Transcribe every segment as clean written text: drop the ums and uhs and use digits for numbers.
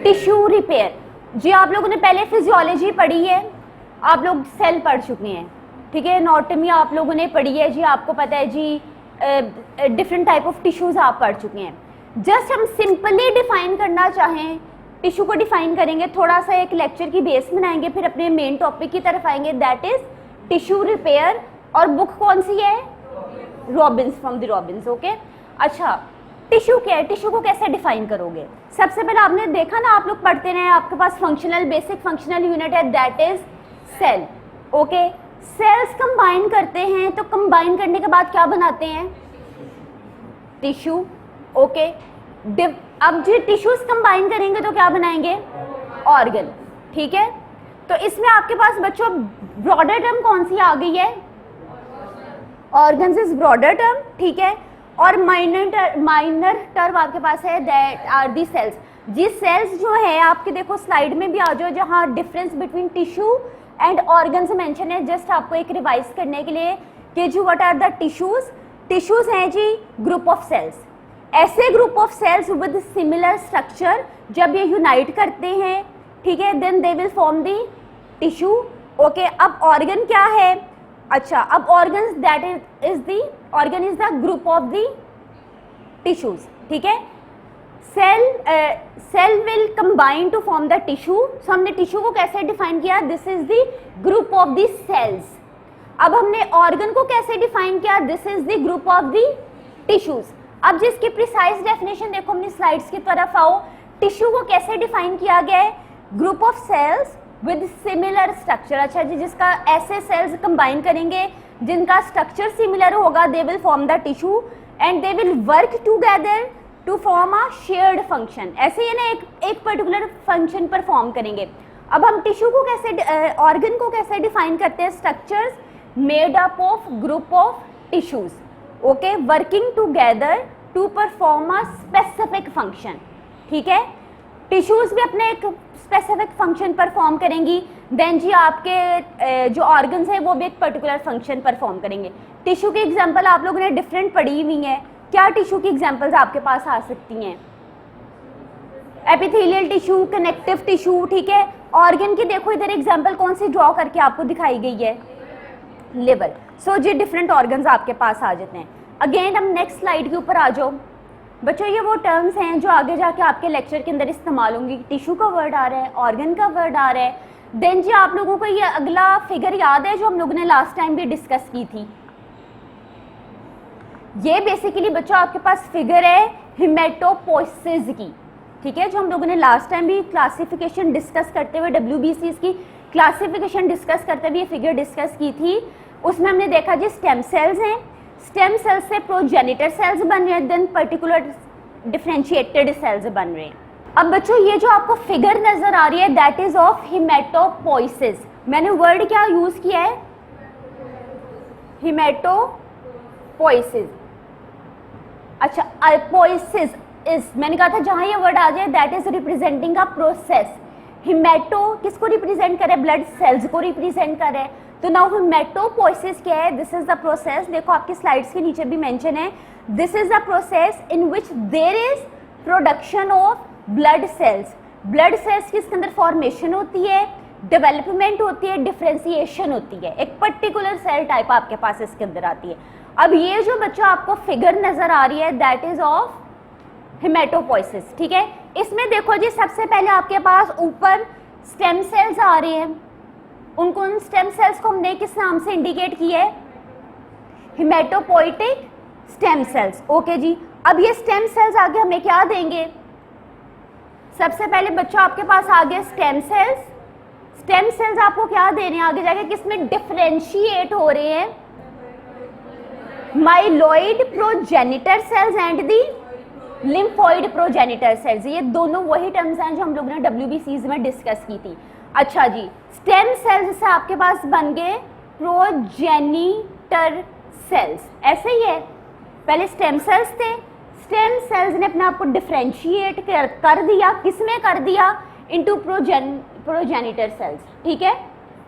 Tissue repair. जी आप लोगों ने पहले फिजियोलॉजी पढ़ी है, आप लोग सेल पढ़ चुके हैं, ठीक है। एनाटॉमी आप लोगों ने पढ़ी है जी, आपको पता है जी डिफरेंट टाइप ऑफ टिश्यूज आप पढ़ चुके हैं। जस्ट हम सिंपली डिफाइन करना चाहें, टिश्यू को डिफाइन करेंगे, थोड़ा सा एक लेक्चर की बेस बनाएंगे, फिर अपने मेन टॉपिक की तरफ आएंगे, दैट इज टिश्यू रिपेयर। और बुक कौन सी है? Robins, from the Robins. Okay, अच्छा टिश्यू क्या है, टिश्यू को कैसे डिफाइन करोगे? सबसे पहले आपने देखा ना, आप लोग पढ़ते रहे, आपके पास फंक्शनल बेसिक फंक्शनल यूनिट है, that is cell. Okay, cells combine करते हैं, तो कंबाइन करने के बाद क्या बनाते हैं? टिश्यू। ओके, अब जो टिश्यूज कंबाइन करेंगे तो क्या बनाएंगे? ऑर्गन, ठीक है। तो इसमें आपके पास बच्चों ब्रॉडर टर्म कौन सी आ गई है? ऑर्गन्स इज ब्रॉडर टर्म, ठीक है। और माइनर टर्म आपके पास है, दैट आर दी सेल्स। जी सेल्स जो है आपके, देखो स्लाइड में भी आ जाओ, जहाँ difference between tissue and organs mention है, जस्ट आपको एक रिवाइज करने के लिए कि जी what are the tissues. Tissues हैं जी ग्रुप ऑफ सेल्स, ऐसे group of cells with similar structure, जब ये यूनाइट करते हैं, ठीक है, then they will form the tissue. Okay, अब ऑर्गन क्या है? अच्छा, अब organs that is the organ is the group of the tissues, ठीक है। Cell will combine to form the tissue. So हमने टिश्यू को कैसे डिफाइन किया? This is the group of the cells. अब हमने ऑर्गन को कैसे डिफाइन किया? This is the group of the tissues. अब जिसकी प्रिसाइज डेफिनेशन देखो, अपनी स्लाइड्स की तरफ आओ। टिश्यू को कैसे डिफाइन किया गया है? Group of cells with similar structure. अच्छा जी, जिसका ऐसे सेल्स कंबाइन करेंगे जिनका स्ट्रक्चर सिमिलर होगा, they will form the tissue and they will work together to form a shared function. ऐसे ही ना एक पर्टिकुलर फंक्शन परफॉर्म करेंगे। अब हम टिश्यू को कैसे, ऑर्गन को कैसे डिफाइन करते हैं? Structures made up of group of tissues, okay, working together to perform a specific function, ठीक है। टिश्यूज भी अपने एक स्पेसिफिक फंक्शन परफॉर्म करेंगी, देन जी आपके जो ऑर्गन्स हैं वो भी एक पर्टिकुलर फंक्शन परफॉर्म करेंगे। टिश्यू की एग्जांपल आप लोगों ने डिफरेंट पढ़ी हुई है, क्या टिश्यू की एग्जांपल्स आपके पास आ सकती हैं? एपिथेलियल टिश्यू, कनेक्टिव टिश्यू, ठीक है। ऑर्गन की देखो इधर एग्जांपल कौन सी ड्रॉ करके आपको दिखाई गई है? लिवर। सो जी डिफरेंट ऑर्गन्स आपके पास आ जाते हैं। अगेन हम नेक्स्ट स्लाइड के ऊपर आ जाओ बच्चों। ये वो टर्म्स हैं जो आगे जाके आपके लेक्चर के अंदर इस्तेमाल होंगी। टिश्यू का वर्ड आ रहा है, ऑर्गन का वर्ड आ रहा है। देन जी आप लोगों को ये अगला फिगर याद है जो हम लोगों ने लास्ट टाइम भी डिस्कस की थी? ये बेसिकली बच्चों आपके पास फिगर है हेमेटोपोइसिस की, ठीक है, जो हम लोगों ने लास्ट टाइम भी क्लासिफिकेशन डिस्कस करते हुए, WBCs की क्लासिफिकेशन डिस्कस करते हुए ये फिगर डिस्कस की थी। उसमें हमने देखा जी स्टेम सेल्स हैं, स्टेम सेल्स से प्रोजेनिटर सेल्स बन रहे हैं, देन पर्टिकुलर डिफरेंशिएटेड सेल्स बन रहे हैं। अब बच्चों ये जो आपको फिगर नजर आ रही है दैट इज ऑफ हेमेटोपोइसिस। मैंने वर्ड क्या यूज किया है? हेमेटोपोइसिस। अच्छा, पोइसिस इज, मैंने कहा था जहां ये वर्ड आ जाए that is representing a process. Hemato किसको रिप्रेजेंट करे? ब्लड सेल्स को रिप्रेजेंट करे। तो नाउ हेमेटोपोइसिस क्या है? दिस इज द प्रोसेस, देखो आपकी स्लाइड्स के नीचे भी मेंशन है, this is the process in which there is production of blood cells. Blood cells की इसके अंदर फॉर्मेशन होती है, डेवलपमेंट होती है, डिफरेंशिएशन होती है, एक पर्टिकुलर सेल टाइप आपके पास इसके अंदर आती है। अब ये जो बच्चों आपको फिगर नजर आ रही है दैट इज ऑफ हेमेटोपोइसिस, ठीक है। इसमें देखो जी सबसे पहले आपके पास ऊपर स्टेम सेल्स आ रहे हैं, उनको उन स्टेम सेल्स को हमने किस नाम से इंडिकेट किया है? Haematopoietic stem cells. ओके जी, अब ये स्टेम सेल्स आगे हमें क्या देंगे? सबसे पहले बच्चों आपके पास आ गए स्टेम सेल्स। स्टेम सेल्स आपको क्या दे रहे हैं आगे जाके? किसमें डिफरेंशिएट हो रहे हैं? Myeloid progenitor cells and the lymphoid progenitor cells. ये दोनों वही टर्म्स हैं जो हम लोगों ने WBCs में डिस्कस की थी। अच्छा जी, स्टेम सेल्स से आपके पास बन गए प्रोजेनिटर सेल्स। ऐसे ही है, पहले स्टेम सेल्स थे, स्टेम सेल्स ने अपने आप को डिफरेंशिएट कर दिया, किसमें कर दिया? इनटू प्रोजेनिटर सेल्स, ठीक है।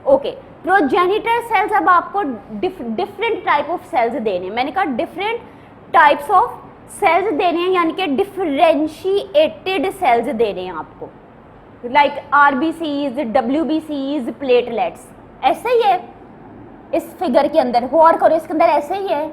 ओके, प्रोजेनिटर सेल्स अब आपको डिफरेंट टाइप ऑफ सेल्स देने, मैंने कहा डिफरेंट टाइप्स ऑफ सेल्स देने हैं, यानी कि डिफरेंशिएटेड सेल्स देने हैं आपको, लाइक RBCs, WBCs, प्लेटलेट्स, ऐसे ही है इस फिगर के अंदर, गौर करो इसके अंदर ऐसे ही है।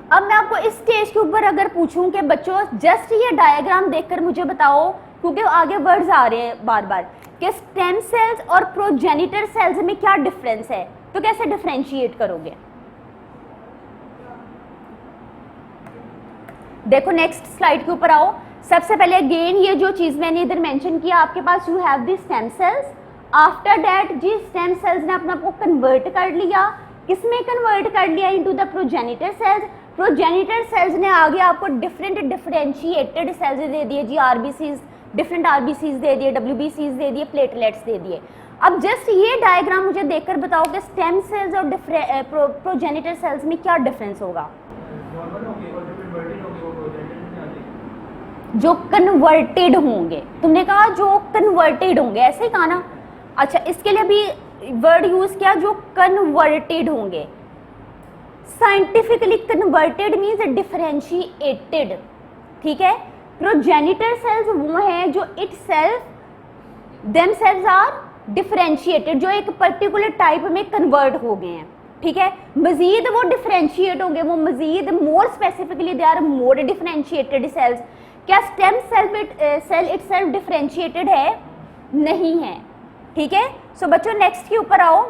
अब मैं आपको इस स्टेज के ऊपर अगर पूछूं कि बच्चों जस्ट ये डायग्राम देखकर मुझे बताओ, क्योंकि आगे वर्ड्स आ रहे हैं बार बार, कि स्टेम सेल्स और प्रोजेनिटर सेल्स में क्या डिफरेंस है, तो कैसे डिफरेंशिएट करोगे। देखो नेक्स्ट स्लाइड के ऊपर आओ। सबसे पहले अगेन ये जो चीज मैंने इधर मेंशन किया, आपके पास you have the stem cells. After that जी स्टेम सेल्स ने अपने आप को कन्वर्ट कर लिया, किसमें कन्वर्ट कर लिया, into the progenitor cells. Progenitor cells ने आगे आपको डिफरेंट डिफरेंशिएटेड सेल्स दे दिए जी, RBCs, डिफरेंट RBCs दे दिए, WBCs दे दिए, प्लेटलेट्स दे दिए। अब जस्ट ये डायग्राम मुझे देखकर बताओ कि स्टेम सेल्स और प्रोजेनिटर सेल्स में क्या डिफरेंस होगा। जो कन्वर्टेड होंगे, तुमने कहा जो कन्वर्टेड होंगे, ऐसे ही कहा ना। अच्छा, इसके लिए अभी वर्ड यूज किया जो कन्वर्टेड होंगे। साइंटिफिकली कन्वर्टेड मीन्स डिफरेंशिएटेड, ठीक है। प्रोजेनिटर सेल्स वो हैं जो itself them cells are differentiated, जो एक पर्टिकुलर टाइप में कन्वर्ट हो गए हैं, ठीक है। मजीद वो डिफरेंशिएट होंगे, वो मजीद more specifically they are more differentiated cells. क्या स्टेम सेल इटसेल्फ डिफरेंशिएटेड है? नहीं है, ठीक है। सो बच्चों नेक्स्ट के ऊपर आओ।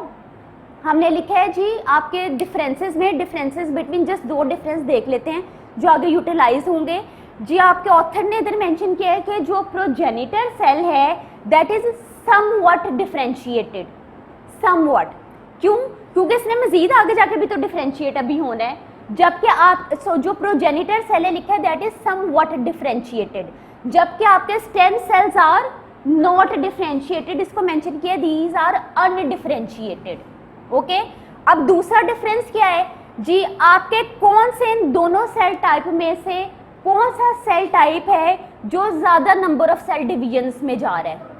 हमने लिखा है जी आपके डिफरेंसेस में, डिफरेंसेस बिटवीन, जस्ट दो डिफरेंस देख लेते हैं जो आगे यूटिलाइज होंगे जी। आपके ऑथर ने इधर मेंशन किया है कि जो प्रोजेनिटर सेल है that is somewhat differentiated. Somewhat क्यों? क्योंकि इसने मजीद आगे जाके भी तो डिफरेंशिएट अभी होना है, जबकि आप जो प्रोजेनिटर सेल है लिखा है दैट इज समवट डिफरेंशिएटेड, जबकि आपके stem cells are not differentiated. इसको मेंशन किया दीज आर अनडिफरेंशिएटेड, ओके। अब दूसरा डिफरेंस क्या है जी, आपके कौन से इन दोनों सेल टाइप में से कौन सा सेल टाइप है जो ज्यादा नंबर ऑफ सेल डिविजन्स में जा रहा है।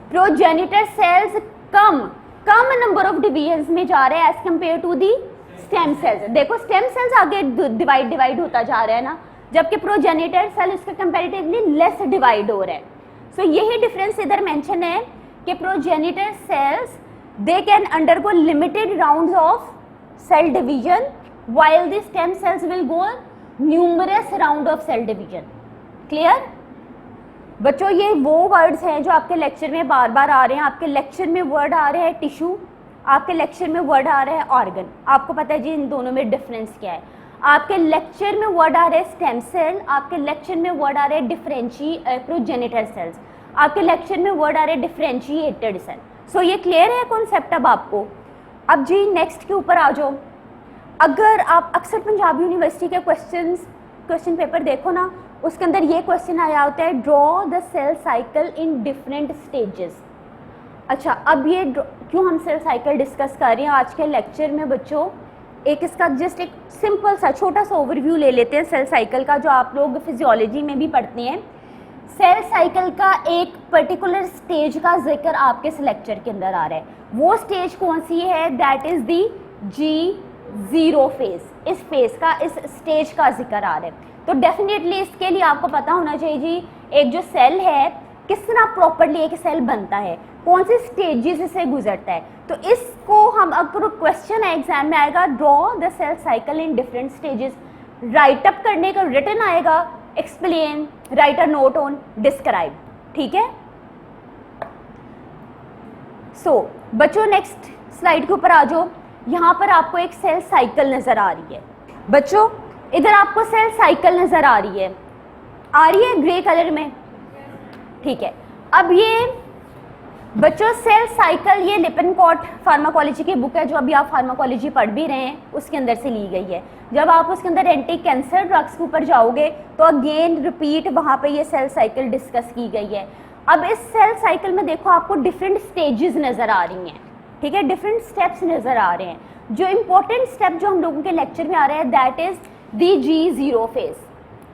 प्रोजेनिटर सेल्स कम नंबर ऑफ डिविजन्स में जा रहे हैं as compared to the stem cells. देखो स्टेम सेल्स आगे डिवाइड होता जा रहा है ना, जबकि प्रोजेनिटर सेल उसके कंपैरेटिवली लेस डिवाइड हो रहा है। सो यही डिफरेंस इधर मेंशन है कि progenitor cells they can undergo limited rounds of cell division while the stem cells will go numerous round of cell division। Clear बच्चों? ये वो वर्ड्स हैं जो आपके लेक्चर में बार बार आ रहे हैं। आपके लेक्चर में वर्ड आ रहे हैं टिश्यू, आपके लेक्चर में वर्ड आ रहा है ऑर्गन। आपको पता है जी इन दोनों में डिफरेंस क्या है। आपके लेक्चर में वर्ड आ रहे हैं स्टेम सेल, आपके लेक्चर में वर्ड आ रहे हैं प्रोजेनिटर सेल्स, आपके लेक्चर में वर्ड आ रहे हैं डिफरेंशिएटेड सेल। सो ये क्लियर है कॉन्सेप्ट अब आपको। अब जी नेक्स्ट के ऊपर आ जाओ। अगर आप अक्सर पंजाब यूनिवर्सिटी के क्वेश्चन पेपर देखो ना, उसके अंदर ये क्वेश्चन आया होता है draw the cell cycle in different stages. अच्छा, अब ये क्यों हम सेल साइकिल डिस्कस कर रहे हैं आज के लेक्चर में बच्चों, एक इसका जस्ट एक सिंपल सा छोटा सा ओवरव्यू ले लेते हैं सेल साइकिल का, जो आप लोग फिजियोलॉजी में भी पढ़ते हैं। सेल साइकिल का एक पर्टिकुलर स्टेज का जिक्र आपके इस लेक्चर के अंदर आ रहा है। वो स्टेज कौन सी है? That is the G0 phase. इस फेज का, इस स्टेज का जिक्र आ रहा है। तो डेफिनेटली इसके लिए आपको पता होना चाहिए जी एक जो सेल है किस तरह प्रॉपरली एक सेल बनता है, कौन से स्टेजेस से गुजरता है। तो इसको हम अगर क्वेश्चन एग्जाम में आएगा draw the cell cycle in different stages, write up करने का रिटन आएगा, explain, write a note on, describe, ठीक है। सो बच्चों नेक्स्ट स्लाइड के ऊपर आ जाओ। यहाँ पर आपको एक सेल साइकिल नजर आ रही है बच्चों, इधर आपको सेल साइकिल नजर आ रही है ग्रे कलर में, ठीक है। अब ये बच्चों सेल साइकिल ये लिपनकॉट फार्माकोलॉजी की बुक है जो अभी आप फार्माकोलॉजी पढ़ भी रहे हैं, उसके अंदर से ली गई है। जब आप उसके अंदर एंटी कैंसर ड्रग्स के ऊपर जाओगे तो अगेन रिपीट वहाँ पे ये सेल साइकिल डिस्कस की गई है। अब इस सेल साइकिल में देखो आपको डिफरेंट स्टेजेस नजर आ रही हैं, ठीक है, डिफरेंट स्टेप्स नजर आ रहे हैं। जो इंपॉर्टेंट स्टेप जो हम लोगों के लेक्चर में आ रहा है that is the G0 phase,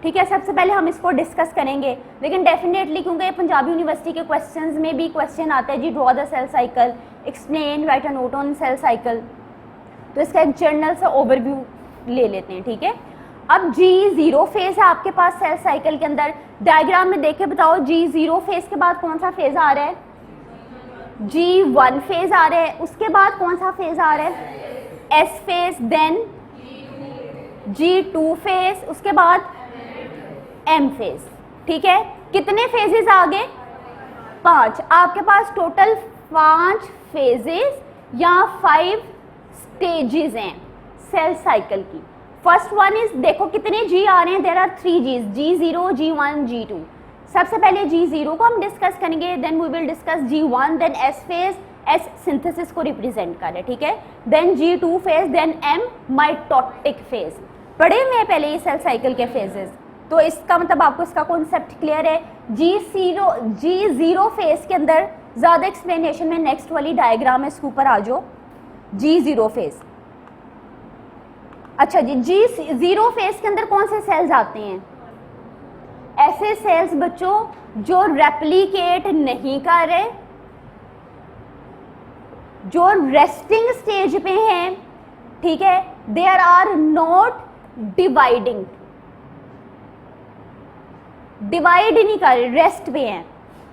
ठीक है। सबसे पहले हम इसको डिस्कस करेंगे, लेकिन डेफिनेटली क्योंकि पंजाब यूनिवर्सिटी के क्वेश्चंस में भी क्वेश्चन आता है जी draw the cell cycle, explain, write a note on cell cycle, तो इसका एक जनरल सा ओवरव्यू ले लेते हैं, ठीक है। अब G0 फेज है आपके पास सेल साइकिल के अंदर। डायग्राम में देख के बताओ G0 फेज के बाद कौन सा फेज आ रहा है? G1 फेज आ रहा है। उसके बाद कौन सा फेज आ रहा है? S phase, then G2 phase, उसके बाद M फेज। ठीक है, कितने फेजेस आ गए? 5। आपके पास टोटल 5 फेजेस या 5 स्टेजेस हैं सेल साइकिल की। फर्स्ट वन इज, देखो कितने G आ रहे हैं, there are 3 G's, G0, G1, G2। सबसे पहले G0 को हम डिस्कस करेंगे, then we will discuss G1, then S phase, S synthesis को रिप्रेजेंट कर रहे, ठीक है, then G2 phase, then M mitotic phase. पढ़े हुए पहले ये सेल साइकिल के फेजेस, तो इसका मतलब आपको इसका कॉन्सेप्ट क्लियर है। G0 फेज के अंदर ज़्यादा एक्सप्लेनेशन में नेक्स्ट वाली डायग्राम है, इसके ऊपर आ जाओ। G0 फेज, अच्छा जी, G0 फेज के अंदर कौन से सेल्स आते हैं? ऐसे सेल्स बच्चों जो रेप्लिकेट नहीं कर रहे, जो रेस्टिंग स्टेज पे हैं, ठीक है, there are not dividing, divide नहीं कर रहे, रेस्ट पे हैं,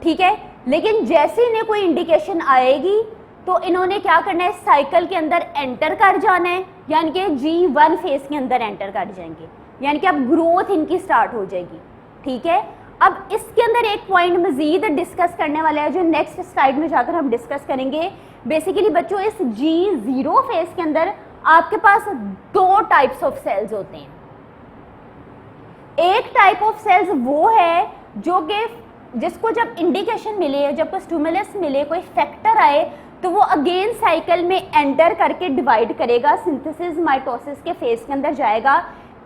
ठीक है। लेकिन जैसे इन्हें कोई इंडिकेशन आएगी तो इन्होंने क्या करना है, साइकिल के अंदर एंटर कर जाना है, यानी कि G1 फेज के अंदर एंटर कर जाएंगे, यानी कि अब ग्रोथ इनकी स्टार्ट हो जाएगी, ठीक है। अब इसके अंदर एक पॉइंट मजीद डिस्कस करने वाला है जो नेक्स्ट स्लाइड में जाकर हम डिस्कस करेंगे। बेसिकली बच्चों इस G0 फेज के अंदर आपके पास 2 टाइप्स ऑफ सेल्स होते हैं। एक टाइप ऑफ सेल्स वो है जो कि जिसको जब इंडिकेशन मिले, जब कोई स्टिमुलस मिले, कोई फैक्टर आए, तो वो अगेन साइकिल में एंटर करके डिवाइड करेगा, सिंथेसिस माइटोसिस के फेज के अंदर जाएगा।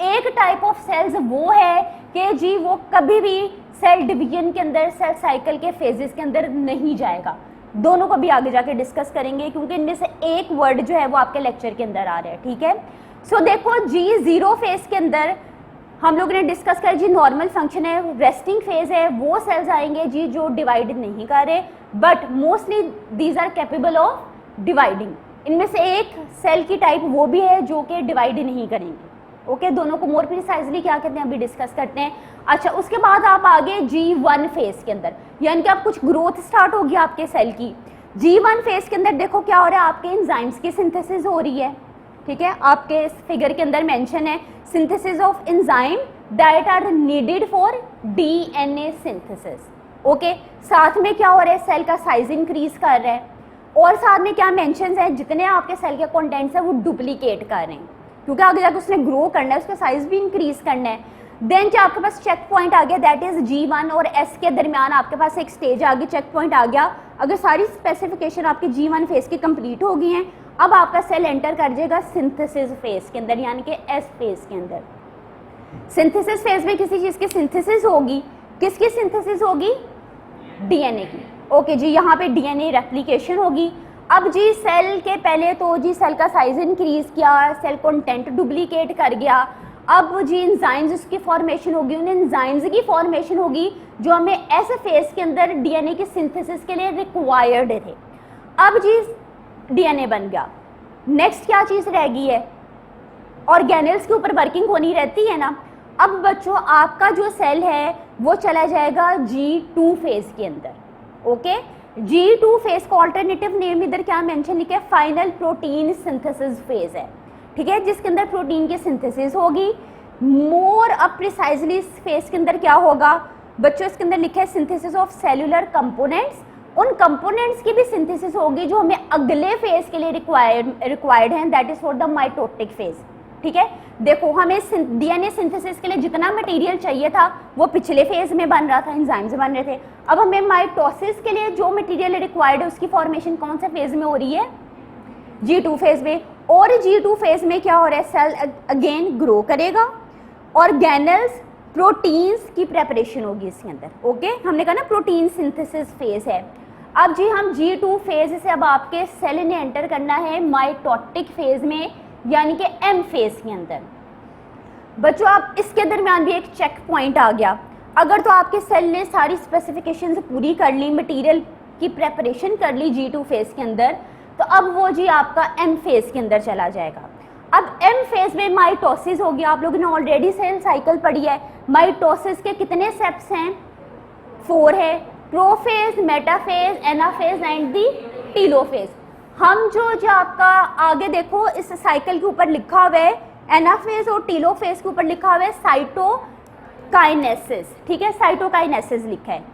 एक टाइप ऑफ सेल्स वो है कि जी वो कभी भी सेल डिवीजन के अंदर, सेल साइकिल के फेजेस के अंदर नहीं जाएगा। दोनों को भी आगे जाके डिस्कस करेंगे क्योंकि इनमें से एक वर्ड जो है वो आपके लेक्चर के अंदर आ रहा है, ठीक है। सो देखो G0 फेज के अंदर हम लोगों ने डिस्कस किया जी नॉर्मल फंक्शन है, रेस्टिंग फेज है, वो सेल्स आएंगे जी जो डिवाइड नहीं कर रहे, but mostly these are capable of dividing. इनमें से एक सेल की टाइप वो भी है जो कि डिवाइड नहीं करेंगे। ओके, दोनों को मोर प्रिसाइजली क्या कहते हैं अभी डिस्कस करते हैं। अच्छा, उसके बाद आप आगे G1 फेज के अंदर, यानी कि आप कुछ ग्रोथ स्टार्ट होगी आपके सेल की। G1 फेज के अंदर देखो क्या हो रहा है, आपके एंजाइम्स की सिंथेसिस हो रही है, ठीक है। आपके इस फिगर के अंदर मेंशन है synthesis of enzyme that are needed for DNA synthesis. Okay, साथ में क्या हो रहा है, सेल का साइज इंक्रीज कर रहा है, और साथ में क्या मेंशंस है, जितने आपके सेल के कंटेंट्स है वो डुप्लीकेट कर रहे हैं, क्योंकि आगे जाकर उसने ग्रो करना है, उसका साइज भी इंक्रीज करना है। देन जो आपके पास चेक पॉइंट आ गया, दैट इज G1 और S के दरमियान आपके पास एक स्टेज आ गई, चेक पॉइंट आ गया। अगर सारी स्पेसिफिकेशन आपकी G1 फेज की कंप्लीट हो गई हैं, अब आपका सेल एंटर कर जाएगा सिंथेसिस फेज के अंदर, यानी कि S फेज के अंदर। सिंथेसिस फेज में किसी चीज की सिंथेसिस होगी, किसकी सिंथेसिस होगी? DNA की। ओके जी, यहाँ पे DNA रेप्लिकेशन होगी। अब जी सेल के पहले तो जी सेल का साइज इंक्रीज किया, सेल कंटेंट डुप्लीकेट कर गया। अब जी एंजाइम्स उसकी फॉर्मेशन होगी, उन एंजाइम्स की फॉर्मेशन होगी जो हमें एस फेज के अंदर DNA की सिंथेसिस के लिए रिक्वायर्ड थे। अब जी DNA बन गया, नेक्स्ट क्या चीज़ रह गई है? ऑर्गेनेल्स के ऊपर वर्किंग होनी रहती है ना। अब बच्चों आपका जो सेल है वो चला जाएगा G2 फेज के अंदर। ओके, G2 फेज का ऑल्टरनेटिव नेम इधर क्या मेंशन लिखा है? फाइनल प्रोटीन सिंथेसिस फेज है, ठीक है, जिसके अंदर प्रोटीन की सिंथेसिस होगी। मोर अब प्रिसाइजली इस फेज के अंदर क्या होगा बच्चों, इसके अंदर लिखा है सिंथेसिस ऑफ सेलुलर कंपोनेंट्स। उन कंपोनेंट्स की भी सिंथेसिस होगी जो हमें अगले फेज के लिए रिक्वायर्ड हैं, that is for the mitotic phase, ठीक है। देखो हमें DNA सिंथेसिस के लिए जितना मटेरियल चाहिए था वो पिछले फेज में बन रहा था, एंजाइम्स बन रहे थे। अब हमें माइटोसिस के लिए जो मटेरियल रिक्वायर्ड है उसकी फॉर्मेशन कौन से फेज में हो रही है? G2 फेज में। और G2 फेज में क्या हो रहा है, सेल अगेन ग्रो करेगा, ऑर्गेनेल्स प्रोटीन्स की प्रेपरेशन होगी इसके अंदर। ओके, हमने कहा ना प्रोटीन सिंथेसिस फेज है। अब जी हम G2 फेज से अब आपके सेल ने एंटर करना है माइटोटिक फेज में, यानी कि M फेज के अंदर। बच्चों आप इसके दरमियान भी एक चेक पॉइंट आ गया, अगर तो आपके सेल ने सारी स्पेसिफिकेशंस पूरी कर ली, मटेरियल की प्रेपरेशन कर ली G2 फेज के अंदर, तो अब वो जी आपका M फेज के अंदर चला जाएगा। अब एम फेज में माइटोसिस हो गया। आप लोगों ने ऑलरेडी सेल साइकिल पढ़ी है। माइटोसिस के कितने स्टेप्स हैं? 4 है, prophase, metaphase, anaphase and the telophase. हम जो आपका आगे देखो इस साइकिल के ऊपर लिखा हुआ है, एनाफेज और टीलोफेज के ऊपर लिखा हुआ है साइटोकाइनेसिस, ठीक है, साइटोकाइनेसिस लिखा है।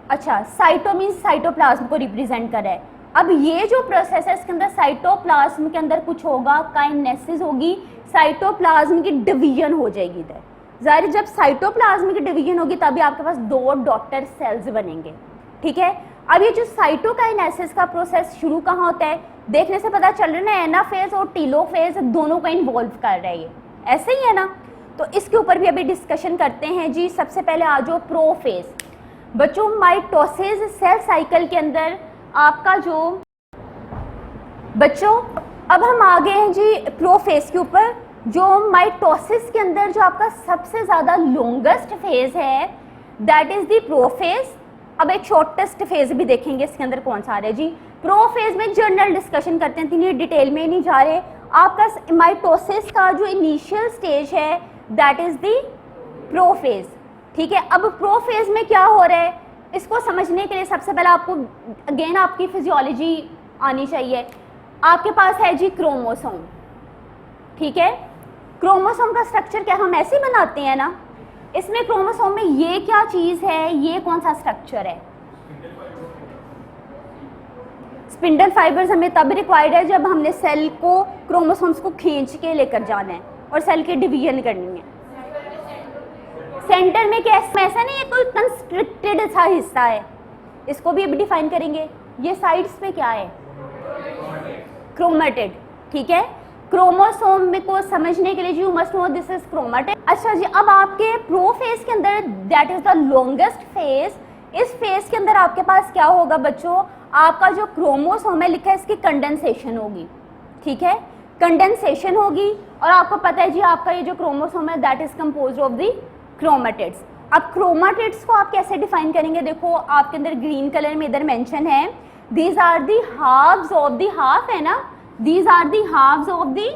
अच्छा, साइटो मीन्स साइटोप्लाज्म को रिप्रेजेंट कर रहा है। अब ये जो प्रोसेस है इसके अंदर साइटोप्लाज्म के अंदर कुछ होगा, काइनेसिस होगी, साइटोप्लाज्म की डिवीजन हो जाएगी इधर। ज़ाहिर जब साइटोप्लाज्म की डिवीजन होगी तभी आपके पास 2 डॉटर सेल्स बनेंगे, ठीक है। अब ये जो साइटोकाइनेसिस का प्रोसेस शुरू कहाँ होता है? देखने से पता चल रहा है ना, एनाफेज और टीलोफेज दोनों का इन्वॉल्व कर रहा है ये, ऐसे ही है ना। तो इसके ऊपर भी अभी डिस्कशन करते हैं जी। सबसे पहले आ जाओ प्रोफेज। बच्चों, माइटोसिस सेल साइकिल के अंदर आपका जो बच्चों अब हम आ गए हैं जी प्रोफेज के ऊपर। जो माइटोसिस के अंदर जो आपका सबसे ज़्यादा लॉन्गेस्ट फेज है दैट इज़ दी प्रोफेज। अब एक शॉर्टेस्ट फेज भी देखेंगे इसके अंदर कौन सा आ रहा है जी। प्रोफेज में जनरल डिस्कशन करते हैं, इतनी डिटेल में नहीं जा रहे। आपका माइटोसिस का जो इनिशियल स्टेज है दैट इज़ दी प्रोफेज, ठीक है। अब प्रोफेज में क्या हो रहा है इसको समझने के लिए सबसे पहले आपको अगेन आपकी फिजियोलॉजी आनी चाहिए। आपके पास है जी क्रोमोसोम, ठीक है। क्रोमोसोम का स्ट्रक्चर क्या हम ऐसे बनाते हैं ना? इसमें क्रोमोसोम में ये क्या चीज़ है, ये कौन सा स्ट्रक्चर है? स्पिंडल फाइबर्स हमें तब रिक्वायर्ड है जब हमने सेल को, क्रोमोसोम्स को खींच के लेकर जाना है और सेल की डिवीजन करनी है। सेंटर में क्या ऐसा नहीं है कोई कंस्ट्रिक्टेड सा हिस्सा है, इसको भी अब डिफाइन करेंगे। ये साइड्स पे क्या है? क्रोमेटिड, ठीक है। क्रोमोसोम में को समझने के लिए you must know this is chromatid. अच्छा जी, अब आपके प्रोफेज के अंदर that is the longest phase. इस फेज के अंदर आपके पास क्या होगा बच्चों? आपका जो क्रोमोसोम है लिखा है इसकी कंडेंसेशन होगी, ठीक है, कंडेंसेशन होगी। और आपको पता है जी आपका ये जो क्रोमोसोम है that is composed of the chromatids. अब क्रोमेटिड्स को आप कैसे डिफाइन करेंगे? देखो आपके अंदर ग्रीन कलर में इधर मेंशन है, these are the halves of the half, है ना, these are the halves of the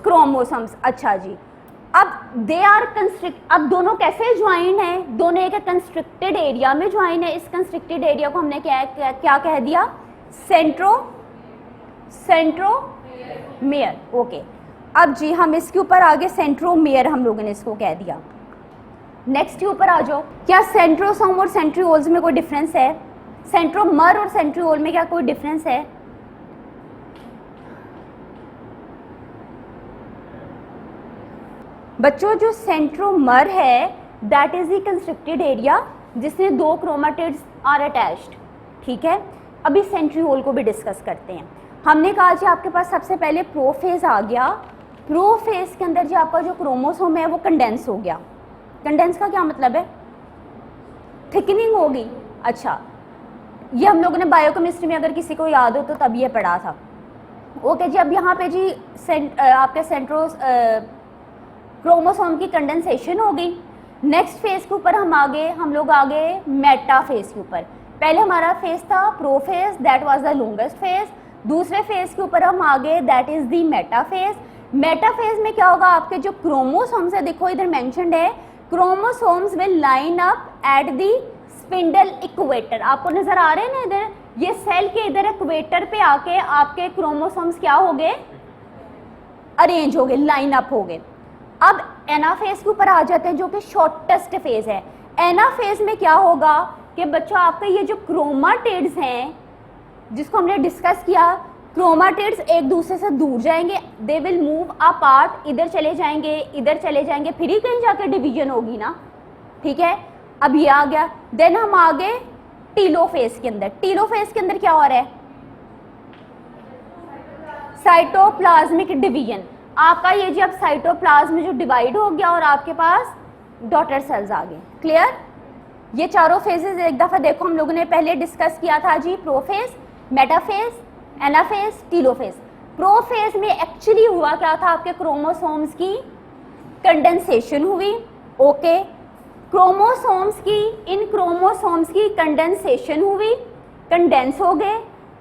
chromosomes. अच्छा जी, अब दे आर कंस्ट्रिक्ट, अब दोनों कैसे ज्वाइन है? दोनों एक कंस्ट्रिक्टेड एरिया में ज्वाइन है। इस कंस्ट्रिक्टेड एरिया को हमने क्या कह दिया? Centromere, okay. अब जी हम इसके ऊपर आगे सेंट्रोमेयर हम लोगों ने इसको कह दिया। नेक्स्ट के ऊपर आ जाओ। क्या सेंट्रोसोम और सेंट्रियोल्स में कोई डिफरेंस है? सेंट्रोमर और सेंट्रियोल में क्या कोई डिफरेंस है? बच्चों, जो सेंट्रोमर है that is the constricted area जिसमें 2 क्रोमेटिड्स आर अटैच्ड, ठीक है। अभी सेंट्रियोल को भी डिस्कस करते हैं। हमने कहा जी आपके पास सबसे पहले प्रोफेज आ गया। प्रोफेज के अंदर जो आपका जो क्रोमोसोम है वो कंडेंस हो गया। कंडेंस का क्या मतलब है? थिकनिंग होगी। अच्छा, ये हम लोगों ने बायोकेमिस्ट्री में अगर किसी को याद हो तो तब ये पढ़ा था। ओके जी, अब यहाँ पे जी आपके क्रोमोसोम की कंडेंसेशन हो गई। नेक्स्ट फेज के ऊपर हम लोग आ गए मेटा फेज के ऊपर। पहले हमारा फेज था prophase, that was the longest phase. दूसरे फेज के ऊपर हम आ गए that is the Meta phase. Meta phase में क्या होगा? आपके जो क्रोमोसोम्स है, देखो इधर मेंशन्ड है, chromosomes will line up at the spindle equator. आपको नजर आ रहे हैं ना इधर, ये सेल के इधर इक्वेटर पे आके आपके क्रोमोसोम्स क्या हो गए? अरेंज हो गए, लाइन अप हो गए। अब एनाफेज के ऊपर आ जाते हैं जो कि शॉर्टेस्ट फेज है। एनाफेज में क्या होगा कि बच्चों आपके ये जो क्रोमेटिड्स हैं जिसको हमने डिस्कस किया, क्रोमेटिड्स एक दूसरे से दूर जाएंगे, दे विल मूव अपार्ट, इधर चले जाएंगे, इधर चले जाएंगे, फिर ही कहीं जाकर डिवीजन होगी ना, ठीक है। अब ये आ गया। देन हम आ गए टीलोफेज के अंदर। टीलोफेज के अंदर क्या हो रहा है? Cytoplasmic division. आपका ये जो अब साइटोप्लाज्म जो डिवाइड हो गया और आपके पास डॉटर सेल्स आ गए। क्लियर? ये चारों फेजेस एक दफा देखो हम लोगों ने पहले डिस्कस किया था जी, prophase, metaphase, anaphase, telophase. Prophase में एक्चुअली हुआ क्या था? आपके क्रोमोसोम्स की कंडेंसेशन हुई, ओके। इन क्रोमोसोम्स की कंडेंसेशन हुई, कंडेंस हो गए।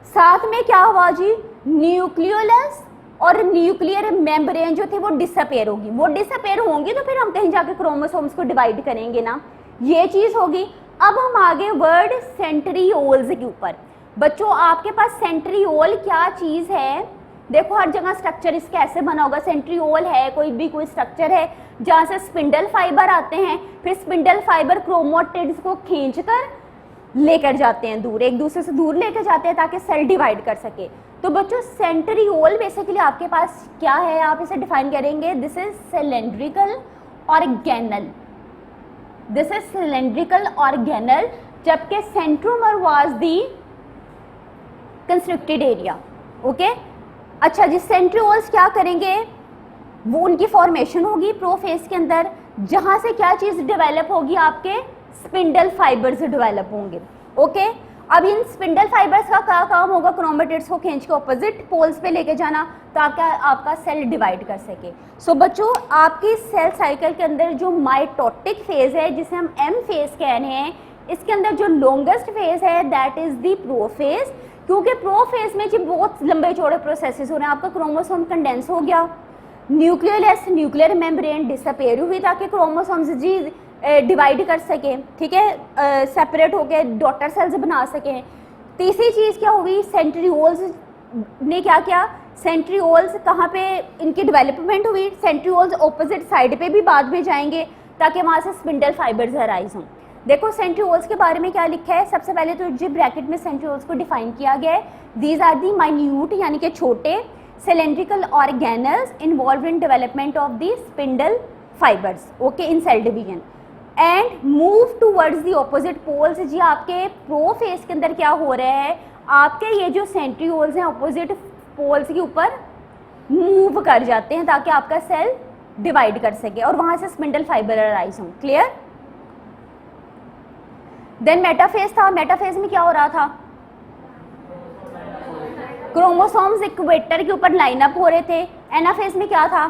साथ में क्या हुआ जी? न्यूक्लियोलस और न्यूक्लियर मेम्ब्रेन जो थे वो डिसअपेयर होगी। वो डिसअपेयर होंगी तो फिर हम कहीं जाके क्रोमोसोम्स को डिवाइड करेंगे ना, ये चीज़ होगी। अब हम आगे वर्ड सेंट्रियोल्स के ऊपर। बच्चों आपके पास सेंट्रियोल क्या चीज़ है, देखो हर जगह स्ट्रक्चर इसके ऐसे बना होगा। सेंट्रियोल है कोई स्ट्रक्चर है जहाँ से स्पिंडल फाइबर आते हैं, फिर स्पिंडल फाइबर क्रोमैटिड्स को खींचकर लेकर जाते हैं दूर, एक दूसरे से दूर लेकर जाते हैं ताकि सेल डिवाइड कर सके। तो बच्चों सेंट्रियोल बेसिकली आपके पास क्या है, आप इसे डिफाइन करेंगे, this is cylindrical organelle, this is cylindrical organelle, जबकि centromere was the constricted area. Okay, अच्छा जी, सेंट्रियोल्स क्या करेंगे, वो उनकी फॉर्मेशन होगी प्रोफेज के अंदर, जहां से क्या चीज डेवलप होगी, आपके स्पिंडल फाइबर्स डेवलप होंगे। ओके, अब इन स्पिंडल फाइबर्स का क्या काम होगा, क्रोमैटिड्स को खींच के ऑपोजिट पोल्स पे लेके जाना ताकि आपका सेल डिवाइड कर सके। सो बच्चों आपकी सेल साइकिल के अंदर जो माइटोटिक फेज है, जिसे हम एम फेज कह रहे हैं, इसके अंदर जो लॉन्गेस्ट फेज है दैट इज द प्रोफेज, क्योंकि प्रोफेज में जी बहुत लंबे चौड़े प्रोसेसेस हो रहे हैं। आपका क्रोमोसोम कंडेंस हो गया, न्यूक्लियोलस न्यूक्लियर मेम्ब्रेन डिसअपेयर हुई ताकि क्रोमोसोम्स जी डिवाइड कर सके, ठीक है, सेपरेट होकर डॉटर सेल्स बना सके। तीसरी चीज़ क्या हुई, सेंट्रियोल्स ने क्या किया, सेंट्रियोल्स कहाँ पे इनकी डेवलपमेंट हुई, सेंट्रियोल्स ऑपोजिट साइड पे भी बाद में जाएंगे ताकि वहाँ से स्पिंडल फाइबर्स अराइज हों। देखो सेंट्रियोल्स के बारे में क्या लिखा है, सबसे पहले तो जी ब्रैकेट में सेंट्रियोल्स को डिफाइन किया गया है, दीज आर दी माइन्यूट यानी कि छोटे cylindrical organelles involved in development of the spindle fibers, okay, in cell division and move towards the opposite poles। जी आपके प्रोफेज के अंदर क्या हो रहा है, आपके ये जो सेंट्रियोल्स हैं अपोजिट पोल्स के ऊपर मूव कर जाते हैं ताकि आपका सेल डिवाइड कर सके और वहां से स्पिंडल फाइबर अराइज हों। क्लियर। देन मेटाफेज था, मेटाफेज में क्या हो रहा था, क्रोमोसोम्स इक्वेटर के ऊपर लाइन अप हो रहे थे। एनाफेज में क्या था,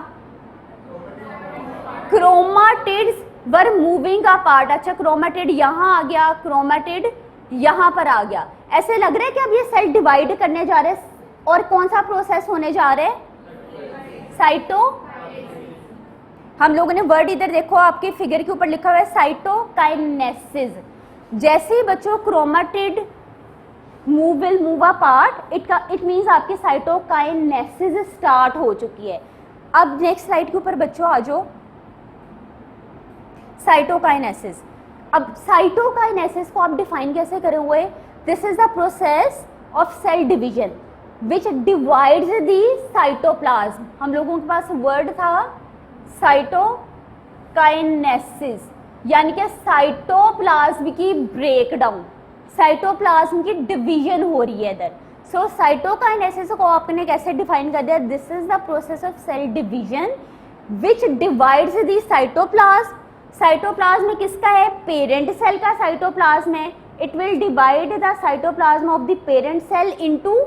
क्रोमाटिड्स वर मूविंग अपार्ट। अच्छा क्रोमाटिड यहाँ आ गया, क्रोमाटिड यहाँ पर आ गया, ऐसे लग रहा है कि अब ये सेल डिवाइड करने जा रहे हैं। और कौन सा प्रोसेस होने जा रहे हैं, साइटो, हम लोगों ने वर्ड इधर देखो आपके फिगर के ऊपर लिखा हुआ है साइटोकाइनेसिस। जैसे ही बच्चों chromatid will move apart, it means आपकी साइटोकाइनेसिस स्टार्ट हो चुकी है। अब नेक्स्ट स्लाइड के ऊपर बच्चों आ जाओ, साइटोकाइनेसिस। अब साइटोकाइनेसिस को आप डिफाइन कैसे करे हुए, this is the process of cell division which divides the cytoplasm. हम लोगों के पास वर्ड था साइटोकाइनेसिस, यानी कि साइटोप्लाज्म की ब्रेकडाउन, साइटोप्लाज्म की डिवीजन हो रही है इधर। सो साइटोकाइनेसिस को आपने कैसे डिफाइन कर दिया, this is the process of cell division which divides the cytoplasm. Cytoplasm में किसका है, पेरेंट सेल का साइटोप्लाज्म है। It will divide the cytoplasm of the parent cell into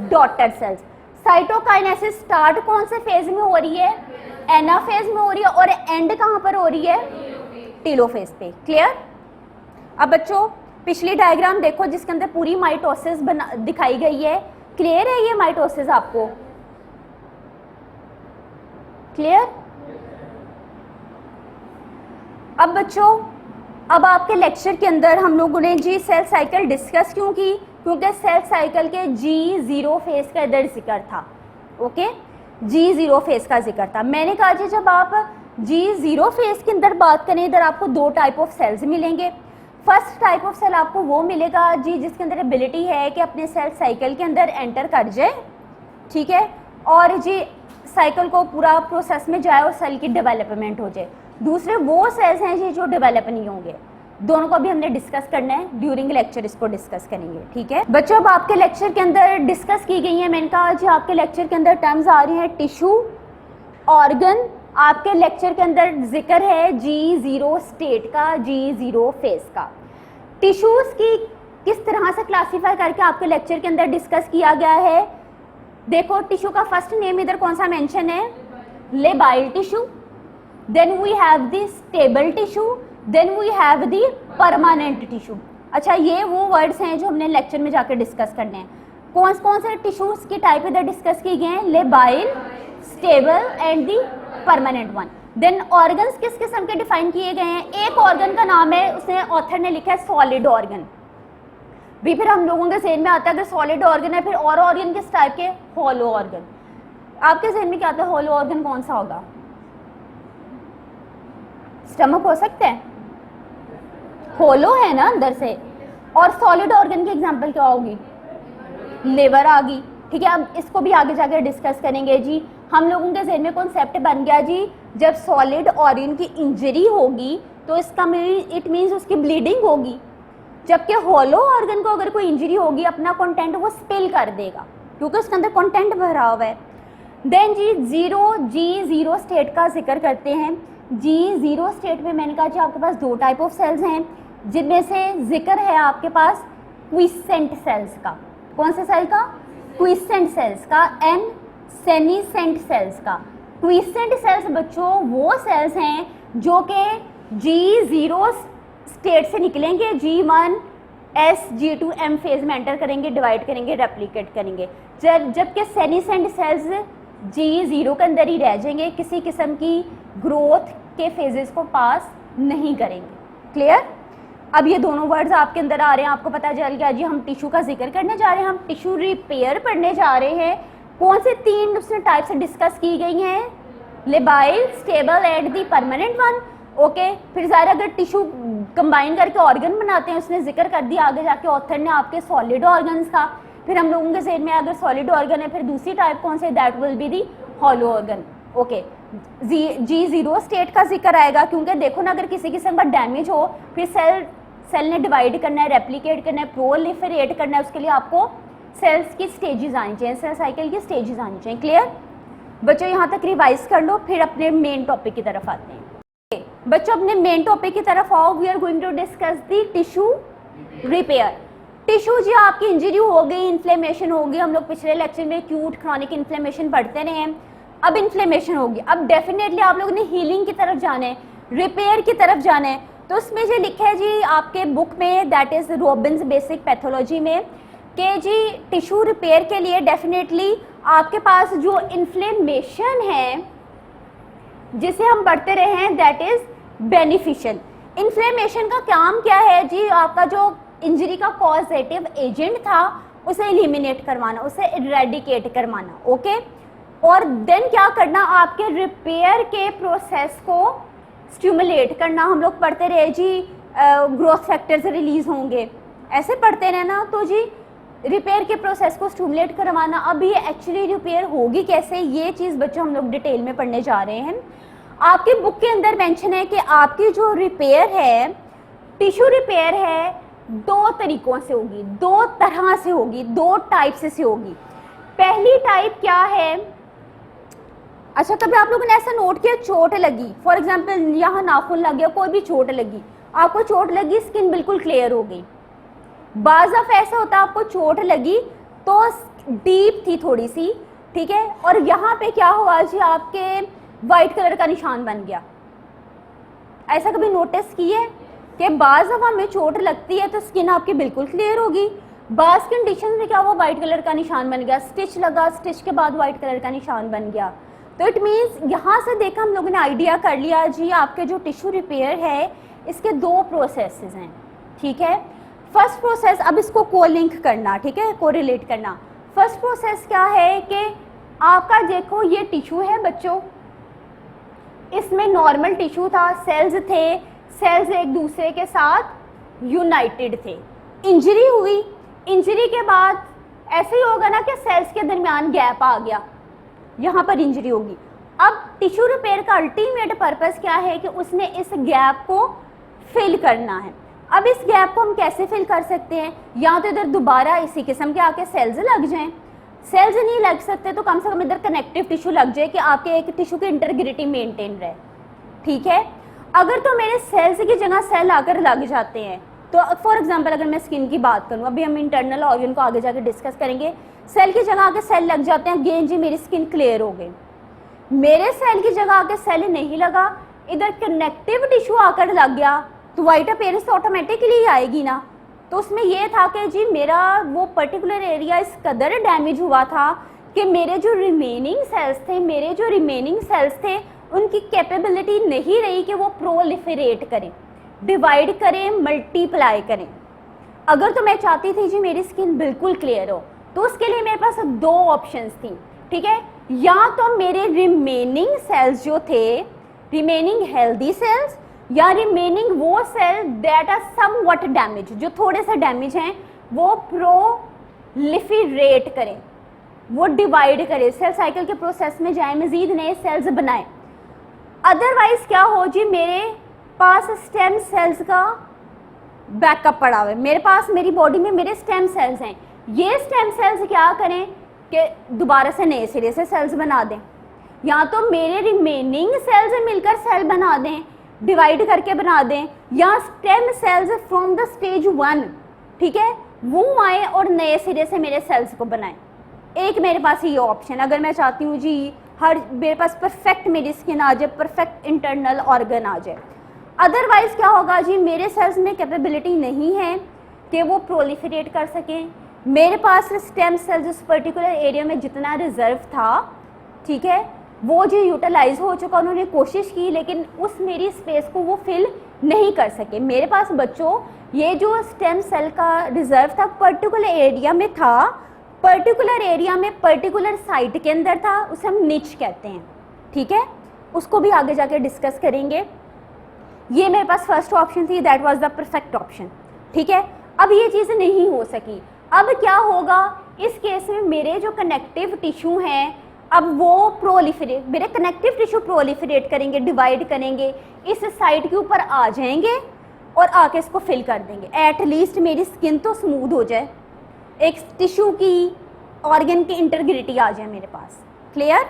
daughter cells. Cytokinesis start कौन से फेज में हो रही है, एनाफेज में हो रही है, और एंड कहाँ पर हो रही है, टेलोफेज पे। क्लियर। अब बच्चों पिछली डायग्राम देखो जिसके अंदर पूरी माइटोसिस दिखाई गई है। क्लियर है ये माइटोसिस आपको, क्लियर। अब बच्चों अब आपके लेक्चर के अंदर हम लोगों ने जी सेल साइकिल डिस्कस क्यों की, क्योंकि सेल साइकिल के G0 फेज का इधर जिक्र था। ओके, G0 फेज का जिक्र था। मैंने कहा जी जब आप G0 फेज के अंदर बात करें, इधर आपको दो टाइप ऑफ सेल्स मिलेंगे। फर्स्ट टाइप ऑफ सेल आपको वो मिलेगा जी जिसके अंदर एबिलिटी है कि अपने सेल साइकिल के अंदर एंटर कर जाए, ठीक है, और जी साइकिल को पूरा प्रोसेस में जाए और सेल की डेवलपमेंट हो जाए। दूसरे वो सेल्स हैं जी जो डेवलप नहीं होंगे। दोनों को भी हमने डिस्कस करना है, ड्यूरिंग लेक्चर इसको डिस्कस करेंगे, ठीक है बच्चों। अब आपके लेक्चर के अंदर डिस्कस की गई है, मैंने कहा जी आपके लेक्चर के अंदर टर्म्स आ रही हैं टिश्यू, ऑर्गन। आपके लेक्चर के अंदर जिक्र है G0 स्टेट का, G0 फेज का। टिश्यूज की किस तरह से क्लासीफाई करके आपके लेक्चर के अंदर डिस्कस किया गया है। देखो टिश्यू का फर्स्ट नेम इधर कौन सा मेंशन है, labile tissue, then we have the stable tissue, then we have the permanent tissue. अच्छा ये वो वर्ड्स हैं जो हमने लेक्चर में जाकर डिस्कस करने हैं। कौन कौन से टिश्यूज की टाइप इधर डिस्कस की गए हैं, labile, stable and the permanent one. Then organs किस किस्म के डिफाइन किए गए हैं, एक ऑर्गन का नाम है, उसने ऑथर ने लिखा है सॉलिड ऑर्गन। भी फिर हम लोगों के ज़हन में आता है अगर सॉलिड ऑर्गन है, फिर और ऑर्गन किस टाइप के, हॉलो ऑर्गन। आपके ज़हन में क्या आता है, हॉलो ऑर्गन कौन सा होगा, स्टमक हो सकता है, होलो है ना अंदर से। और सॉलिड ऑर्गन की एग्जांपल क्या होगी, लिवर आ गई, ठीक है। अब इसको भी आगे जाकर डिस्कस करेंगे जी। हम लोगों के ज़हन में कॉन्सेप्ट बन गया जी, जब सॉलिड ऑर्गन की इंजरी होगी तो इसका इट मीन्स उसकी ब्लीडिंग होगी, जबकि होलो ऑर्गन को अगर कोई इंजरी होगी अपना कंटेंट वो स्पिल कर देगा क्योंकि उसके अंदर कंटेंट भरा हुआ है। देन जी जीरो स्टेट का जिक्र करते हैं। जी जीरो स्टेट में मैंने कहा जी आपके पास दो टाइप ऑफ सेल्स हैं, जिनमें से जिक्र है आपके पास क्विसेंट सेल्स का। कौन से सेल का, क्विसेंट सेल्स का एंड सेनीसेंट सेल्स का। क्विसेंट सेल्स बच्चों वो सेल्स हैं जो कि G0 स्टेट से निकलेंगे, G1 S G2 M phase में एंटर करेंगे, डिवाइड करेंगे, रेप्लिकेट करेंगे, जबकि सेनीसेंट सेल्स G0 के अंदर ही रह जाएंगे, किसी किस्म की ग्रोथ के फेजेस को पास नहीं करेंगे। क्लियर। अब ये दोनों वर्ड्स आपके अंदर आ रहे हैं, आपको पता चल गया जी हम टिश्यू का जिक्र करने जा रहे हैं, हम टिश्यू रिपेयर पढ़ने जा रहे हैं। कौन से तीन उसने टाइप्स डिस्कस की गई हैं, labile, stable and the permanent one. Okay, फिर ज़ाहिर अगर टिश्यू कंबाइन करके ऑर्गन बनाते हैं, उसने जिक्र कर दिया आगे जाके ऑथर ने आपके सॉलिड ऑर्गन्स का। फिर हम लोगों के ज़हन में अगर सॉलिड ऑर्गन है, फिर दूसरी टाइप कौन से, that will be the hollow organ. Okay, G0 state का जिक्र आएगा क्योंकि देखो ना अगर किसी किस्म का डैमेज हो, फिर सेल ने डिवाइड करना है, रेप्लिकेट करना है, प्रोलिफरेट करना है, उसके लिए आपको सेल्स की स्टेजेस आनी चाहिए, सेल साइकिल की स्टेजेस आनी चाहिए। क्लियर बच्चों, यहाँ तक रिवाइज कर लो, फिर अपने मेन टॉपिक की तरफ आते हैं। बच्चों अपने मेन टॉपिक की तरफ आओ। We are going to discuss the tissue repair. Tissue जी आपकी इंजरी हो गई, इन्फ्लेमेशन हो गई, हम लोग पिछले लेक्चर में एक्यूट क्रॉनिक इन्फ्लेमेशन पढ़ते रहे हैं। अब इन्फ्लेमेशन होगी, अब डेफिनेटली आप लोगों ने हीलिंग की तरफ जाना है, रिपेयर की तरफ जाना है। तो उसमें जो लिखा है जी आपके बुक में, that is Robins basic pathology में, कि जी टिश्यू रिपेयर के लिए डेफिनेटली आपके पास जो इन्फ्लेमेशन है जिसे हम पढ़ते रहे हैं, दैट इज़ बेनिफिशियल। इन्फ्लेमेशन का काम क्या है जी, आपका जो इंजरी का कॉजेटिव एजेंट था उसे एलिमिनेट करवाना, उसे इरेडिकेट करवाना। ओके, और देन क्या करना, आपके रिपेयर के प्रोसेस को स्टिमुलेट करना। हम लोग पढ़ते रहे जी ग्रोथ फैक्टर्स रिलीज होंगे, ऐसे पढ़ते रहे ना, तो जी रिपेयर के प्रोसेस को स्टिमुलेट करवाना। अब ये एक्चुअली रिपेयर होगी कैसे, ये चीज़ बच्चों हम लोग डिटेल में पढ़ने जा रहे हैं। आपकी बुक के अंदर मेंशन है कि आपकी जो रिपेयर है, टिश्यू रिपेयर है, दो तरीकों से होगी, दो तरह से होगी, दो टाइप से होगी। पहली टाइप क्या है, अच्छा कभी आप लोगों ने ऐसा नोट किया, चोट लगी, फॉर एग्जांपल यहाँ नाखून लग गया, कोई भी चोट लगी, आपको चोट लगी, स्किन बिल्कुल क्लियर हो गई। बाज़ दफ़ा ऐसा होता है आपको चोट लगी तो डीप थी थोड़ी सी, ठीक है, और यहाँ पे क्या हुआ जी आपके वाइट कलर का निशान बन गया। ऐसा कभी नोटिस किया है कि बाज़ दफ़ा में चोट लगती है तो स्किन आपकी बिल्कुल क्लियर होगी, बाज़ कंडीशन में क्या हुआ, वाइट कलर का निशान बन गया, स्टिच लगा, स्टिच के बाद वाइट कलर का निशान बन गया। तो इट मीन्स यहाँ से देखा हम लोगों ने आइडिया कर लिया जी आपके जो टिश्यू रिपेयर है इसके दो प्रोसेसेस हैं, ठीक है। फर्स्ट प्रोसेस, अब इसको को लिंक करना, ठीक है, को रिलेट करना। फर्स्ट प्रोसेस क्या है कि आपका देखो ये टिश्यू है बच्चों, इसमें नॉर्मल टिश्यू था, सेल्स थे, सेल्स एक दूसरे के साथ यूनाइटेड थे। इंजरी हुई, इंजरी के बाद ऐसे ही होगा ना कि सेल्स के दरमियान गैप आ गया, यहाँ पर इंजरी होगी। अब टिश्यू रिपेयर का अल्टीमेट पर्पस क्या है कि उसने इस गैप को फिल करना है। अब इस गैप को हम कैसे फिल कर सकते हैं, या तो इधर दोबारा इसी किस्म के आके सेल्स लग जाएं, सेल्स नहीं लग सकते तो कम से कम इधर कनेक्टिव टिश्यू लग जाए कि आपके एक टिश्यू की इंटीग्रिटी मेंटेन रहे, ठीक है। अगर तो मेरे सेल्स की जगह सेल आकर लग जाते हैं, तो फॉर एग्जांपल अगर मैं स्किन की बात करूं, अभी हम इंटरनल ऑर्गन को आगे जाके डिस्कस करेंगे, सेल की जगह आके सेल लग जाते हैं, गेन जी मेरी स्किन क्लियर हो गई। मेरे सेल की जगह आके सेल नहीं लगा, इधर कनेक्टिव टिश्यू आकर लग गया, तो वाइट अपीयरेंस तो ऑटोमेटिकली आएगी ना, तो उसमें ये था कि जी मेरा वो पर्टिकुलर एरिया इस कदर डैमेज हुआ था कि मेरे जो रिमेनिंग सेल्स थे उनकी कैपेबिलिटी नहीं रही कि वो प्रोलिफरेट करें, डिवाइड करें, मल्टीप्लाई करें। अगर तो मैं चाहती थी जी मेरी स्किन बिल्कुल क्लियर हो, तो उसके लिए मेरे पास दो ऑप्शंस थी, ठीक है। या तो मेरे रिमेनिंग सेल्स जो थे, रिमेनिंग हेल्दी सेल्स, या रिमेनिंग वो cell that are somewhat damage, जो थोड़े से डैमेज हैं, वो प्रोलिफरेट करें, वो डिवाइड करें, सेल साइकिल के प्रोसेस में जाए, मजीद नए सेल्स बनाए। अदरवाइज क्या हो जी, मेरे पास स्टेम सेल्स का बैकअप पड़ा हुआ है, मेरे पास मेरी बॉडी में मेरे स्टेम सेल्स हैं, ये स्टेम सेल्स क्या करें कि दोबारा से नए सिरे से सेल्स बना दें, या तो मेरे रिमेनिंग सेल्स मिलकर सेल बना दें, डिवाइड करके बना दें, या stem cells from the stage 1, ठीक है, वो आए और नए सिरे से मेरे सेल्स को बनाएं। एक मेरे पास ये ऑप्शन, अगर मैं चाहती हूँ जी मेरे पास परफेक्ट मेरी स्किन आ जाए, परफेक्ट इंटरनल ऑर्गन आ जाए। अदरवाइज क्या होगा जी, मेरे सेल्स में कैपेबिलिटी नहीं है कि वो प्रोलिफरेट कर सकें, मेरे पास स्टेम सेल्स उस पर्टिकुलर एरिया में जितना रिजर्व था, ठीक है, वो जो यूटिलाइज हो चुका, उन्होंने कोशिश की लेकिन उस मेरी स्पेस को वो फिल नहीं कर सके। मेरे पास बच्चों ये जो स्टेम सेल का रिजर्व था पर्टिकुलर एरिया में था, पर्टिकुलर एरिया में पर्टिकुलर साइट के अंदर था, उसे हम निच कहते हैं, ठीक है, उसको भी आगे जाके डिस्कस करेंगे। ये मेरे पास फर्स्ट ऑप्शन थी, that was the perfect option, ठीक है। अब ये चीज़ नहीं हो सकी, अब क्या होगा, इस केस में मेरे जो कनेक्टिव टिश्यू हैं, अब वो प्रोलिफरेट, मेरे कनेक्टिव टिश्यू प्रोलिफरेट करेंगे, डिवाइड करेंगे, इस साइड के ऊपर आ जाएंगे और आके इसको फिल कर देंगे। एटलीस्ट मेरी स्किन तो स्मूथ हो जाए, एक टिश्यू की, ऑर्गन की इंटीग्रिटी आ जाए मेरे पास। क्लियर?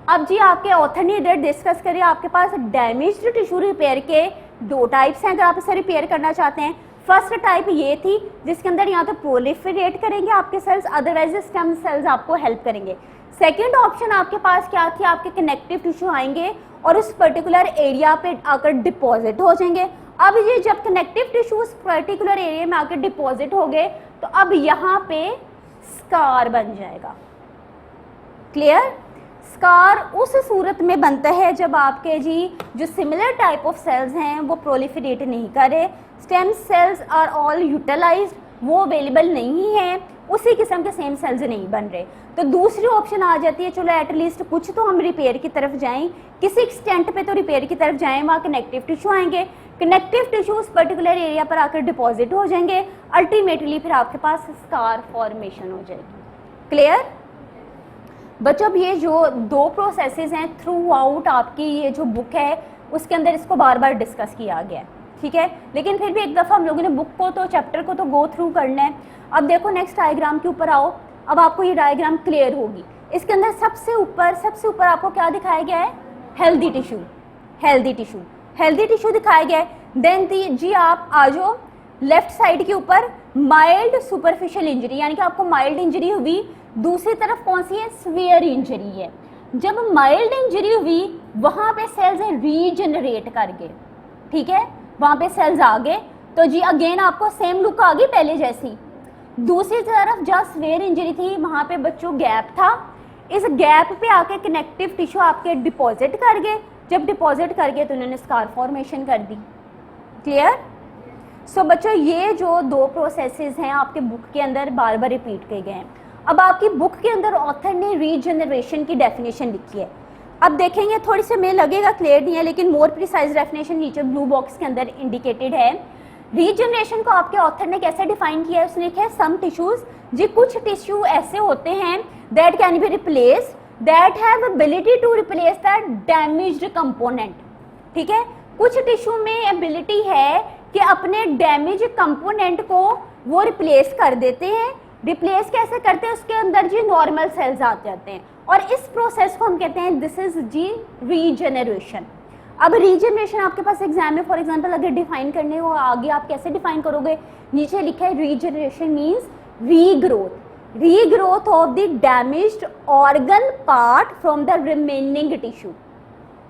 अब जी आपके ऑथर ने इधर डिस्कस करिए, आपके पास डैमेज्ड टिश्यू रिपेयर के दो टाइप्स हैं अगर आप इसे रिपेयर करना चाहते हैं। फर्स्ट टाइप ये थी जिसके अंदर या तो प्रोलिफरेट करेंगे आपके सेल्स, अदरवाइज स्टेम सेल्स आपको हेल्प करेंगे। सेकेंड ऑप्शन आपके पास क्या थी, आपके कनेक्टिव टिश्यू आएंगे और उस पर्टिकुलर एरिया पे आकर डिपॉजिट हो जाएंगे। अब ये जब कनेक्टिव टिश्यू उस पर्टिकुलर एरिया में आकर डिपॉजिट हो गए तो अब यहाँ पे स्कार बन जाएगा। क्लियर? स्कार उस सूरत में बनता है जब आपके जी जो सिमिलर टाइप ऑफ सेल्स हैं वो प्रोलिफरेट नहीं करे, stem cells are all utilized, वो अवेलेबल नहीं है, उसी किस्म के सेम सेल्स नहीं बन रहे। तो दूसरी ऑप्शन आ जाती है, चलो एटलीस्ट कुछ तो हम रिपेयर की तरफ जाएं, किसी एक्सटेंट पे तो रिपेयर की तरफ जाएं, वहाँ कनेक्टिव टिश्यू आएंगे, कनेक्टिव टिश्यू उस पर्टिकुलर एरिया पर आकर डिपॉजिट हो जाएंगे, अल्टीमेटली फिर आपके पास स्कार फॉर्मेशन हो जाएगी। क्लियर बच्चों? अब ये जो दो प्रोसेसेस हैं थ्रू आउट आपकी ये जो बुक है उसके अंदर इसको बार बार डिस्कस किया गया है, ठीक है, लेकिन फिर भी एक दफ़ा हम लोगों ने बुक को तो चैप्टर को तो गो थ्रू करना है। अब देखो नेक्स्ट डायग्राम के ऊपर आओ, अब आपको ये डायग्राम क्लियर होगी। इसके अंदर सबसे ऊपर आपको क्या दिखाया गया है, healthy tissue, healthy tissue, healthy tissue दिखाया गया है। देन जी आप आ जाओ लेफ्ट साइड के ऊपर, माइल्ड सुपरफिशियल इंजरी, यानी कि आपको माइल्ड इंजरी हुई, दूसरी तरफ कौन सी है, सीवियर इंजरी है। जब माइल्ड इंजरी हुई वहां पे सेल्स रीजनरेट कर गए, ठीक है, वहां पे सेल्स आ गए, तो जी अगेन आपको सेम लुक आ गई पहले जैसी। दूसरी तरफ जहाँ सीवियर इंजरी थी वहां पे बच्चों गैप था, इस गैप पे आके कनेक्टिव टिश्यू आपके डिपॉजिट कर गए, जब डिपॉजिट कर गए तो उन्होंने स्कार फॉर्मेशन कर दी। क्लियर? सो बच्चों ये जो दो प्रोसेसेस हैं आपके बुक के अंदर बार बार रिपीट किए गए हैं। अब आपकी बुक के अंदर ऑथर ने रीजनरेशन की डेफिनेशन लिखी है, अब देखेंगे थोड़ी सी हमें लगेगा क्लियर नहीं है, लेकिन मोर प्रिसाइज डेफिनेशन नीचे ब्लू बॉक्स के अंदर इंडिकेटेड है। रीजनरेशन को आपके ऑथर ने कैसे डिफाइन किया है, उसने लिखा है सम टिश्यूज, जी कुछ टिश्यू ऐसे होते हैं that can be replace, that have ability to replace that damaged component, ठीक है, कुछ टिश्यू में एबिलिटी है कि अपने डैमेज कंपोनेंट को वो रिप्लेस कर देते हैं। रिप्लेस कैसे करते हैं, उसके अंदर जी नॉर्मल सेल्स आते जाते हैं और इस प्रोसेस को हम कहते हैं दिस इज जी रीजनरेशन। अब रीजनरेशन आपके पास एग्जाम में फॉर एग्जांपल अगर डिफाइन करने हो आगे आप कैसे डिफाइन करोगे, नीचे लिखा है regeneration means regrowth, regrowth of the damaged organ part from the remaining tissue.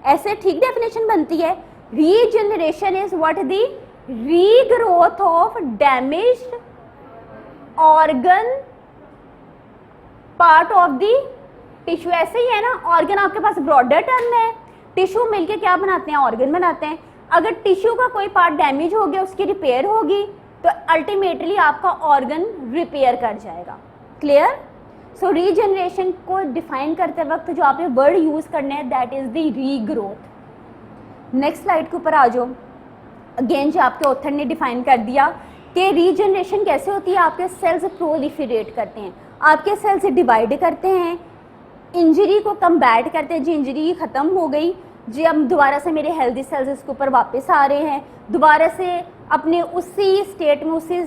ऐसे ठीक डेफिनेशन बनती है, regeneration is what the regrowth of damaged organ part of the tissue. ऐसे ही है ना, ऑर्गन आपके पास ब्रॉडर टर्म है, टिश्यू मिलके क्या बनाते हैं, ऑर्गन बनाते हैं। अगर टिश्यू का कोई पार्ट डैमेज हो गया, उसकी रिपेयर होगी तो अल्टीमेटली आपका ऑर्गन रिपेयर कर जाएगा। क्लियर? सो रीजनरेशन को डिफाइन करते वक्त जो आपने वर्ड यूज करना है that is the regrowth. Next slide के ऊपर आ जाओ। अगेन जो आपके ऑथर ने डिफाइन कर दिया कि रीजनरेशन कैसे होती है, आपके सेल्स प्रोलिफरेट करते हैं, आपके सेल्स डिवाइड करते हैं, इंजरी को कम्बैट करते हैं। जी इंजरी ख़त्म हो गई जी, अब दोबारा से मेरे हेल्दी सेल्स इसके ऊपर वापस आ रहे हैं, दोबारा से अपने उसी स्टेट में, उसी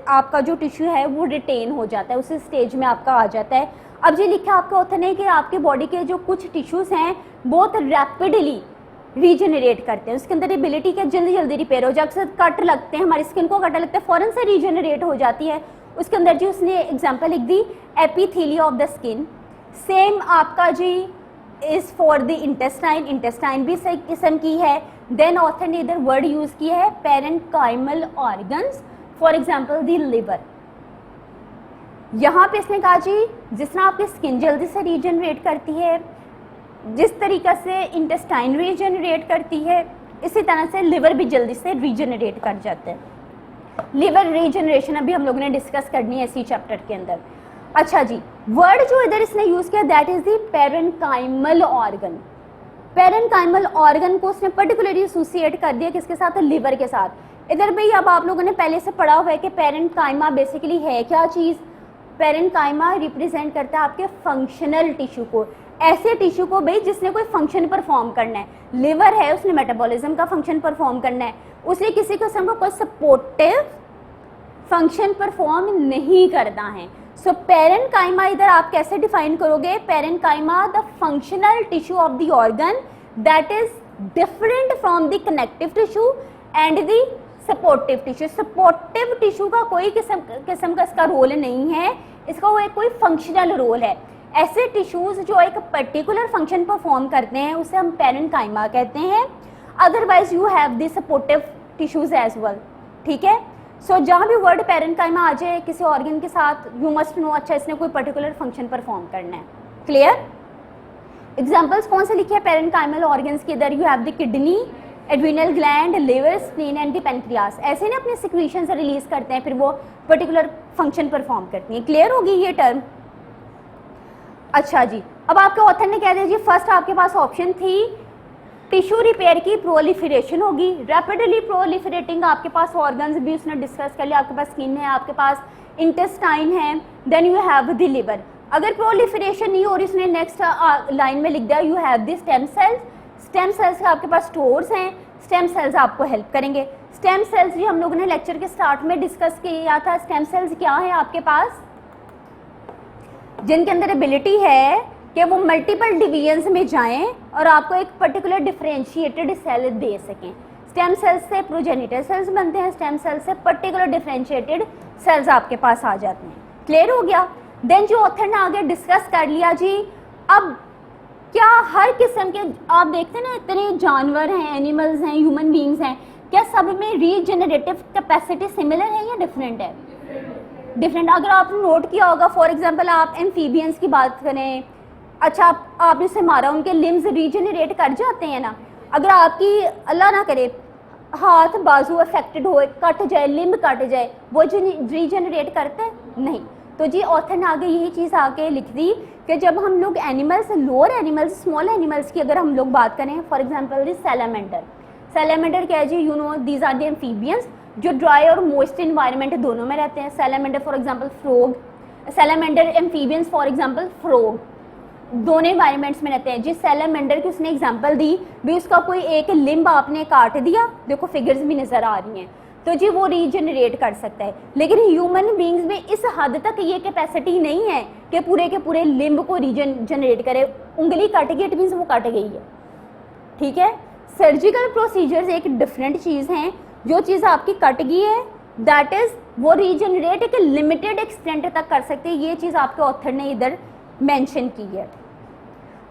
आपका जो टिश्यू है वो रिटेन हो जाता है, उसी स्टेज में आपका आ जाता है। अब जी लिखा आपके ऑथर ने कि आपके बॉडी के जो कुछ टिश्यूज़ हैं बहुत रैपिडली रीजनरेट करते हैं, उसके अंदर एबिलिटी के जल्दी जल्दी रिपेयर हो जाए। अक्सर कट लगते हैं, हमारी स्किन को कट लगता है, फ़ौरन से रीजनरेट हो जाती है। उसके अंदर जी उसने एग्जांपल लिख दी epithelia of the skin. Same आपका जी is for the intestine, intestine भी सही किस्म की है। देन ऑथर ने इधर वर्ड यूज़ किया है parenchymal organs, for example the liver. यहाँ पे इसने कहा जी जिस तरह आपकी स्किन जल्दी से रीजनरेट करती है, जिस तरीक़े से इंटेस्टाइन रीजनरेट करती है, इसी तरह से लिवर भी जल्दी से रीजनरेट कर जाता है। लिवर रीजनरेशन अभी हम लोगों ने डिस्कस करनी है इसी चैप्टर के अंदर। अच्छा जी, वर्ड जो इधर इसने यूज़ किया that is the parenchymal organ. Parenchymal organ को उसने पर्टिकुलरली एसोसिएट कर दिया किसके साथ, लिवर के साथ। इधर भाई अब आप लोगों ने पहले से पढ़ा हुआ है कि पेरेन्काइमा बेसिकली है क्या चीज़। पेरेन्काइमा रिप्रेजेंट करता है आपके फंक्शनल टिश्यू को, ऐसे टिश्यू को भाई जिसने कोई फंक्शन परफॉर्म करना है। लिवर है, उसने मेटाबॉलिज्म का फंक्शन परफॉर्म करना है, उसने किसी किस्म का कोई सपोर्टिव फंक्शन परफॉर्म नहीं करना है। सो पेरेन्काइमा इधर आप कैसे डिफाइन करोगे, parenchyma the functional tissue of the organ that is different from the connective tissue and the supportive tissue. Supportive tissue का कोई किस्म का इसका रोल नहीं है, इसका वो एक कोई फंक्शनल रोल है। ऐसे टिश्यूज जो एक पर्टिकुलर फंक्शन परफॉर्म करते हैं उसे हम पेरेन्काइमा कहते हैं। Otherwise you have the supportive tissues as well. ठीक है, सो जहाँ भी वर्ड पेरेन्काइमा आ जाए किसी ऑर्गन के साथ यू मस्ट नो अच्छा इसने कोई पर्टिकुलर फंक्शन परफॉर्म करना है। क्लियर? एग्जाम्पल्स कौन से लिखे हैं पेरेन्काइमल ऑर्गन्स के इधर, you have the kidney, adrenal gland, liver, spleen and the pancreas. ऐसे ना अपने सिक्रीशन से रिलीज करते हैं, फिर वो पर्टिकुलर फंक्शन परफॉर्म करती हैं। क्लियर होगी ये टर्म? अच्छा जी, अब आपके ऑथर ने कह दिया जी फर्स्ट आपके पास ऑप्शन थी टिश्यू रिपेयर की प्रोलिफरेशन होगी, रैपिडली प्रोलिफरेटिंग आपके पास ऑर्गन्स भी उसने डिस्कस कर लिया। आपके पास स्किन है, आपके पास इंटेस्टाइन है, then you have the liver. अगर प्रोलिफरेशन नहीं हो रही उसने नेक्स्ट लाइन में लिख दिया you have the stem cells. Stem cells के आपके पास स्टोर्स हैं, स्टेम सेल्स आपको हेल्प करेंगे। स्टेम सेल्स भी हम लोगों ने लेक्चर के स्टार्ट में डिस्कस किया था। स्टेम सेल्स क्या है आपके पास, जिनके अंदर एबिलिटी है कि वो मल्टीपल डिवीजन्स में जाएं और आपको एक पर्टिकुलर डिफरेंशिएटेड सेल दे सकें। स्टेम सेल्स से प्रोजेनिटर सेल्स बनते हैं, स्टेम सेल्स से पर्टिकुलर डिफरेंशिएटेड सेल्स आपके पास आ जाते हैं। क्लियर हो गया? देन जो ऑथर ने आगे डिस्कस कर लिया जी, अब क्या हर किस्म के आप देखते हैं ना इतने जानवर हैं, एनिमल्स हैं, ह्यूमन बींग्स हैं, क्या सब में रीजनरेटिव कैपेसिटी सिमिलर है या डिफरेंट है? डिफरेंट। अगर आपने नोट किया होगा फॉर एग्जांपल आप एम्फीबियंस की बात करें, अच्छा आपने उसे मारा, उनके लिम्स रीजनरेट कर जाते हैं ना। अगर आपकी अल्लाह ना करे हाथ बाजू अफेक्टेड हो, कट जाए, लिम्ब कट जाए, वो रीजनरेट करते हैं? नहीं। तो जी ऑथर ने आगे यही चीज़ आके लिख दी कि जब हम लोग animals, lower animals, small animals की अगर हम लोग बात करें, for example the salamander. Salamander क्या है जी, you know these are the amphibians जो ड्राई और मोइस्ट इन्वायरमेंट दोनों में रहते हैं। Salamander for example frog, salamander amphibians for example frog, दोनों इन्वायरमेंट्स में रहते हैं। जिस सैलामेंडर की उसने एग्जांपल दी भी, उसका कोई एक लिम्ब आपने काट दिया, देखो फिगर्स भी नज़र आ रही हैं, तो जी वो रीजनरेट कर सकता है। लेकिन ह्यूमन बींग्स में इस हद तक ये कैपेसिटी नहीं है कि पूरे के पूरे लिम्ब को रीजनरेट करे। उंगली कट गई इट मीन्स वो कट गई है। ठीक है, सर्जिकल प्रोसीजर्स एक डिफरेंट चीज़ हैं। जो चीज़ आपकी कट गई है दैट इज़ वो रीजनरेट एक लिमिटेड एक्सटेंट तक कर सकते हैं। ये चीज़ आपके ऑथर ने इधर मेंशन की है।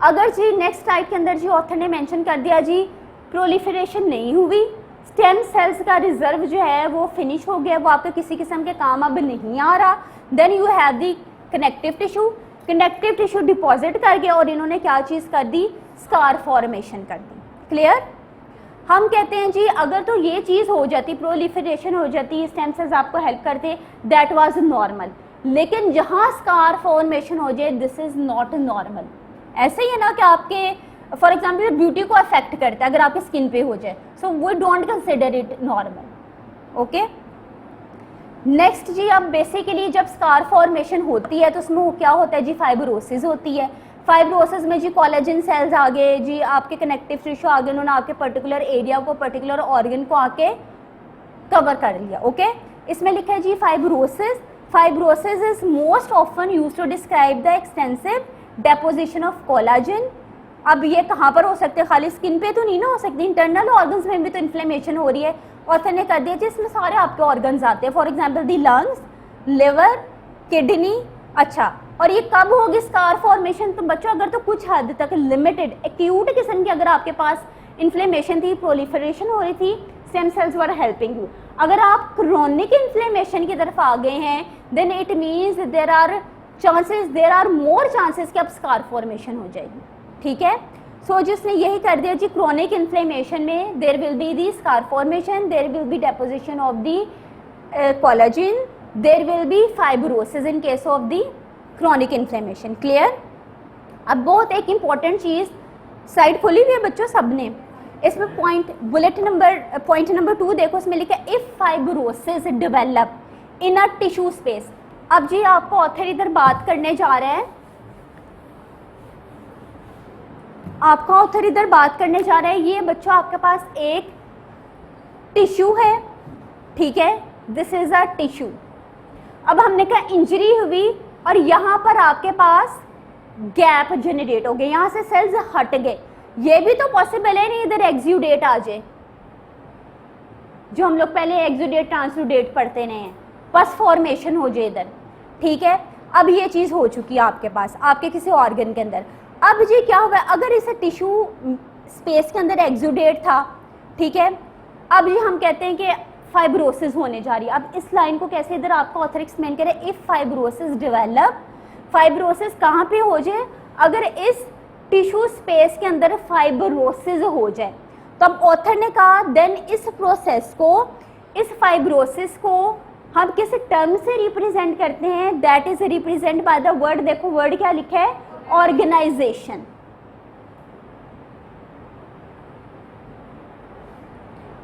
अगर जी नेक्स्ट स्लाइड के अंदर जी ऑथर ने मेंशन कर दिया जी प्रोलिफरेशन नहीं हुई, स्टेम सेल्स का रिजर्व जो है वो फिनिश हो गया, वो आपके किसी किस्म के काम अब नहीं आ रहा। Then you have the connective tissue, connective tissue deposit कर गया और इन्होंने क्या चीज़ कर दी, स्कार फॉर्मेशन कर दी। क्लियर? हम कहते हैं जी अगर तो ये चीज़ हो जाती, प्रोलिफरेशन हो जाती, स्टेम सेल्स आपको हेल्प करते, दैट वाज नॉर्मल। लेकिन जहाँ स्कार फॉर्मेशन हो जाए, दिस इज़ नॉट नॉर्मल। ऐसे ही है ना कि आपके फॉर एग्जाम्पल ब्यूटी को अफेक्ट करता है अगर आपके स्किन पे हो जाए, so we don't consider it normal. Okay, next जी, अब बेसिकली जब स्कार फॉर्मेशन होती है तो उसमें क्या होता है जी, फाइब्रोसिस होती है। फाइब्रोसिस में जी कोलेजन सेल्स आ गए जी, आपके कनेक्टिव टिश्यू आ गए, उन्होंने आपके पर्टिकुलर एरिया को, पर्टिकुलर ऑर्गन को आके कवर कर लिया। ओके, इसमें लिखा है जी fibrosis. Fibrosis is most often used to describe the extensive deposition of collagen. अब ये कहाँ पर हो सकते हैं, खाली स्किन पे तो नहीं ना हो सकती, इंटरनल ऑर्गन्स में भी तो इन्फ्लेमेशन हो रही है। ऑथर ने कर दिया जी इसमें सारे आपके ऑर्गन्स आते हैं, for example the lungs, liver, kidney. अच्छा, और ये कब होगी स्कार फॉर्मेशन? तो बच्चों अगर तो कुछ हद तक लिमिटेड एक्यूट किस्म की अगर आपके पास इन्फ्लेमेशन थी, प्रोलिफरेशन हो रही थी, stem cells were helping you. अगर आप क्रोनिक इन्फ्लेमेशन की तरफ आ गए हैं, then it means there are more chances कि अब स्कार फॉर्मेशन हो जाएगी। ठीक है, सो जिसने यही कर दिया जी, क्रोनिक इन्फ्लेमेशन में there will be the scar formation, there will be deposition of the collagen, there will be fibrosis in case of the chronic inflammation. Clear? अब बहुत एक इंपॉर्टेंट चीज़ साइड खोली हुई है बच्चों सबने, इसमें पॉइंट नंबर 2 देखो, इसमें लिखा है if fibrosis develop in a tissue space. अब जी आपको ऑथर इधर बात करने जा रहा है, आपका ऑथर इधर बात करने जा रहा है, ये बच्चों आपके पास एक टिश्यू है, ठीक है, दिस इज अ टिश्यू। अब हमने कहा इंजरी हुई और यहाँ पर आपके पास गैप जनरेट हो गए, यहाँ से सेल्स हट गए, ये भी तो पॉसिबल है नहीं इधर एक्सुडेट आ जाए, जो हम लोग पहले एक्सुडेट ट्रांसुडेट पढ़ते रहे हैं, पस फॉर्मेशन हो जाए इधर। ठीक है, अब ये चीज़ हो चुकी है आपके पास, आपके किसी ऑर्गन के अंदर। अब जी क्या हुआ, अगर इस टिश्यू स्पेस के अंदर एक्सुडेट था, ठीक है, अब जी हम कहते हैं कि फाइब्रोसिस होने जा रही है। अब इस लाइन को कैसे इधर आपका ऑथर एक्सप्लेन करे, इफ फाइब्रोसिस डेवलप, फाइब्रोसिस कहाँ पे हो जाए, अगर इस टिश्यू स्पेस के अंदर फाइब्रोसिस हो जाए, तो अब ऑथर ने कहा देन इस प्रोसेस को, इस फाइब्रोसिस को हम किस टर्म से रिप्रेजेंट करते हैं, that is represent by the word, देखो वर्ड क्या लिखा है, ऑर्गेनाइजेशन।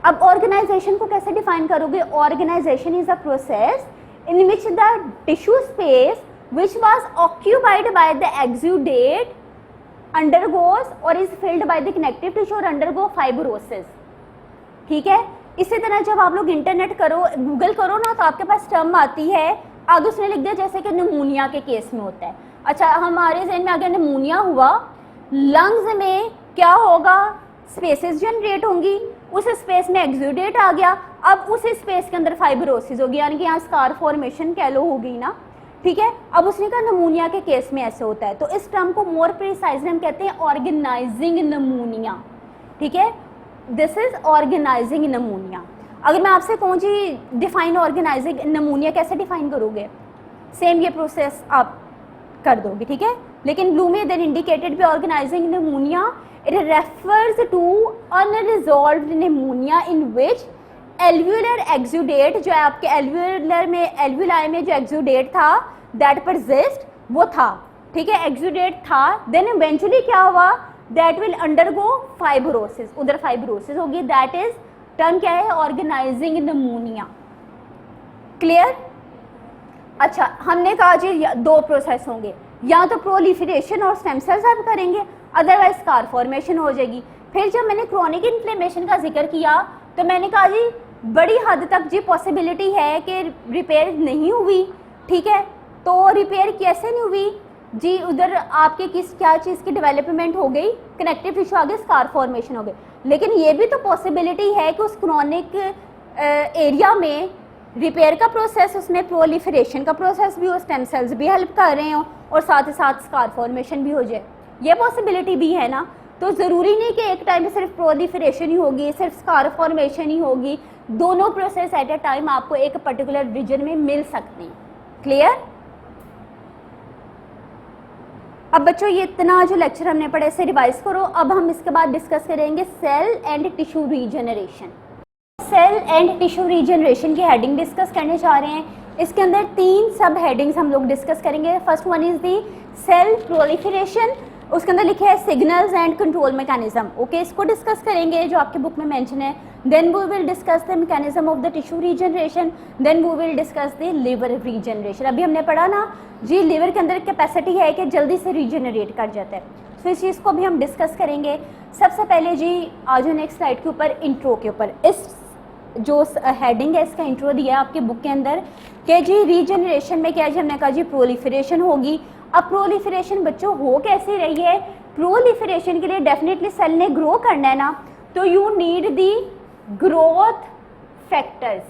अब ऑर्गेनाइजेशन को कैसे डिफाइन करोगे, organisation is a process in which the tissue space which was occupied by the exudate undergoes or is filled by the connective tissue और undergo fibrosis। ठीक है, इसी तरह जब आप लोग इंटरनेट करो, गूगल करो ना, तो आपके पास टर्म आती है, आगे उसने लिख दिया जैसे कि निमोनिया के केस में होता है। अच्छा, हमारे जहन में आगे निमोनिया हुआ, लंग्स में क्या होगा, स्पेसेस जनरेट होंगी, उस स्पेस में एक्सुडेट आ गया, अब उस स्पेस के अंदर फाइब्रोसिस होगी, यानी कि यहाँ स्कार फॉर्मेशन कह लो हो गई ना। ठीक है, अब उसने कहा नमूनिया के केस में ऐसे होता है, तो इस टर्म को मोर प्रिसाइजली हम कहते हैं ऑर्गेनाइजिंग नमूनिया। ठीक है, दिस इज ऑर्गेनाइजिंग नमूनिया। अगर मैं आपसे कहूँ जी डिफाइन ऑर्गेनाइजिंग नमूनिया, कैसे डिफाइन करोगे, सेम ये प्रोसेस आप कर दोगे। ठीक है, लेकिन ब्लू में देन इंडिकेटेड भी organising pneumonia, it refers to unresolved pneumonia in which alveolar exudate, जो है आपके एल्व्यूलर में, एल्व्यूलाई में जो एक्सुडेट था दैट परसिस्ट, वो था। ठीक है, एक्सुडेट था, देन इवेंचुअली क्या हुआ, दैट विल अंडरगो फाइब्रोसिस, उधर फाइब्रोसिस होगी, दैट इज टर्म क्या है, ऑर्गेनाइजिंग नमूनिया। क्लियर? अच्छा, हमने कहा जी दो प्रोसेस होंगे, या तो प्रोलिफरेशन और स्टेम सेल्स आप करेंगे, अदरवाइज स्कार फॉर्मेशन हो जाएगी। फिर जब मैंने क्रोनिक इन्फ्लेमेशन का जिक्र किया तो मैंने कहा जी बड़ी हद तक जी पॉसिबिलिटी है कि रिपेयर नहीं हुई। ठीक है, तो रिपेयर कैसे नहीं हुई जी, उधर आपके क्या चीज़ की डेवलपमेंट हो गई, कनेक्टिव टिश्यू आगे स्कार फॉर्मेशन हो गई, लेकिन ये भी तो पॉसिबिलिटी है कि उस क्रोनिक एरिया में रिपेयर का प्रोसेस, उसमें प्रोलिफरेशन का प्रोसेस भी हो, स्टेम सेल्स भी हेल्प कर रहे हो और साथ ही साथ स्कार फॉर्मेशन भी हो जाए, ये पॉसिबिलिटी भी है ना। तो ज़रूरी नहीं कि एक टाइम में सिर्फ प्रोलिफरेशन ही होगी, सिर्फ स्कार फॉर्मेशन ही होगी, दोनों प्रोसेस एट अ टाइम आपको एक पर्टिकुलर रीजन में मिल सकते हैं। क्लियर? अब बच्चों ये इतना जो लेक्चर हमने पढ़ा इसे रिवाइज करो। अब हम इसके बाद डिस्कस करेंगे cell and tissue regeneration. Cell and tissue regeneration की हेडिंग डिस्कस करने जा रहे हैं। इसके अंदर 3 सब हेडिंग्स हम लोग डिस्कस करेंगे। First one is the cell proliferation, उसके अंदर लिखे है signals and control mechanism. Okay, इसको डिस्कस करेंगे जो आपके बुक में मेंशन है। Then we will discuss the mechanism of the tissue regeneration, then we will discuss the liver regeneration. अभी हमने पढ़ा ना जी, लिवर के अंदर कैपेसिटी है कि जल्दी से रीजनरेट कर जाता है, तो इस चीज़ को भी हम डिस्कस करेंगे। सबसे पहले जी आ जाओ नेक्स्ट स्लाइड के ऊपर, इंट्रो के ऊपर। इस जो हेडिंग है इसका इंट्रो दिया है आपके बुक के अंदर कि जी रीजनरेशन में क्या है जी, हमने कहा जी प्रोलिफरेशन होगी। अब प्रोलिफरेशन बच्चों हो कैसे रही है? प्रोलिफरेशन के लिए डेफिनेटली सेल ने ग्रो करना है ना, तो you need the growth factors.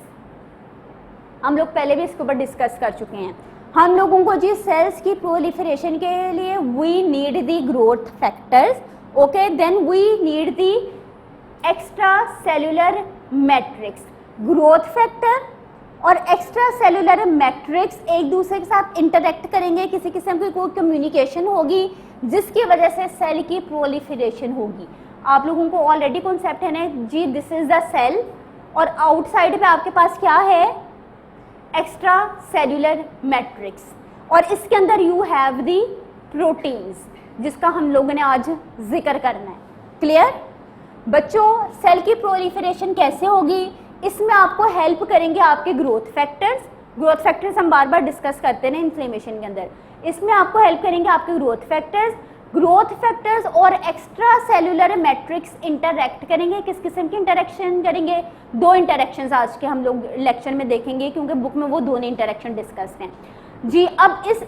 हम लोग पहले भी इसके ऊपर डिस्कस कर चुके हैं। हम लोगों को जी सेल्स की प्रोलिफरेशन के लिए we need the growth factors. Okay, then we need the extracellular matrix. Growth factor और एक्स्ट्रा सेलुलर मैट्रिक्स एक दूसरे के साथ इंटरेक्ट करेंगे, किसी किस्म की कोई कम्युनिकेशन होगी जिसकी वजह से सेल की प्रोलिफरेशन होगी। आप लोगों को ऑलरेडी कॉन्सेप्ट है ना जी, दिस इज द सेल और आउटसाइड पे आपके पास क्या है? एक्स्ट्रा सेलुलर मैट्रिक्स, और इसके अंदर यू हैव दी प्रोटीन्स जिसका हम लोगों ने आज जिक्र करना है। क्लियर? बच्चों सेल की प्रोलिफरेशन कैसे होगी, इसमें आपको हेल्प करेंगे आपके ग्रोथ फैक्टर्स। ग्रोथ फैक्टर्स हम बार बार डिस्कस करते हैं ना इन्फ्लेमेशन के अंदर, इसमें आपको हेल्प करेंगे आपके ग्रोथ फैक्टर्स। ग्रोथ फैक्टर्स और एक्स्ट्रा सेलुलर मैट्रिक्स इंटरैक्ट करेंगे। किस किस्म की इंटरेक्शन करेंगे? 2 इंटरेक्शंस आज के हम लोग लेक्चर में देखेंगे, क्योंकि बुक में वो दोनों इंटरेक्शन डिस्कस हैं जी। अब इस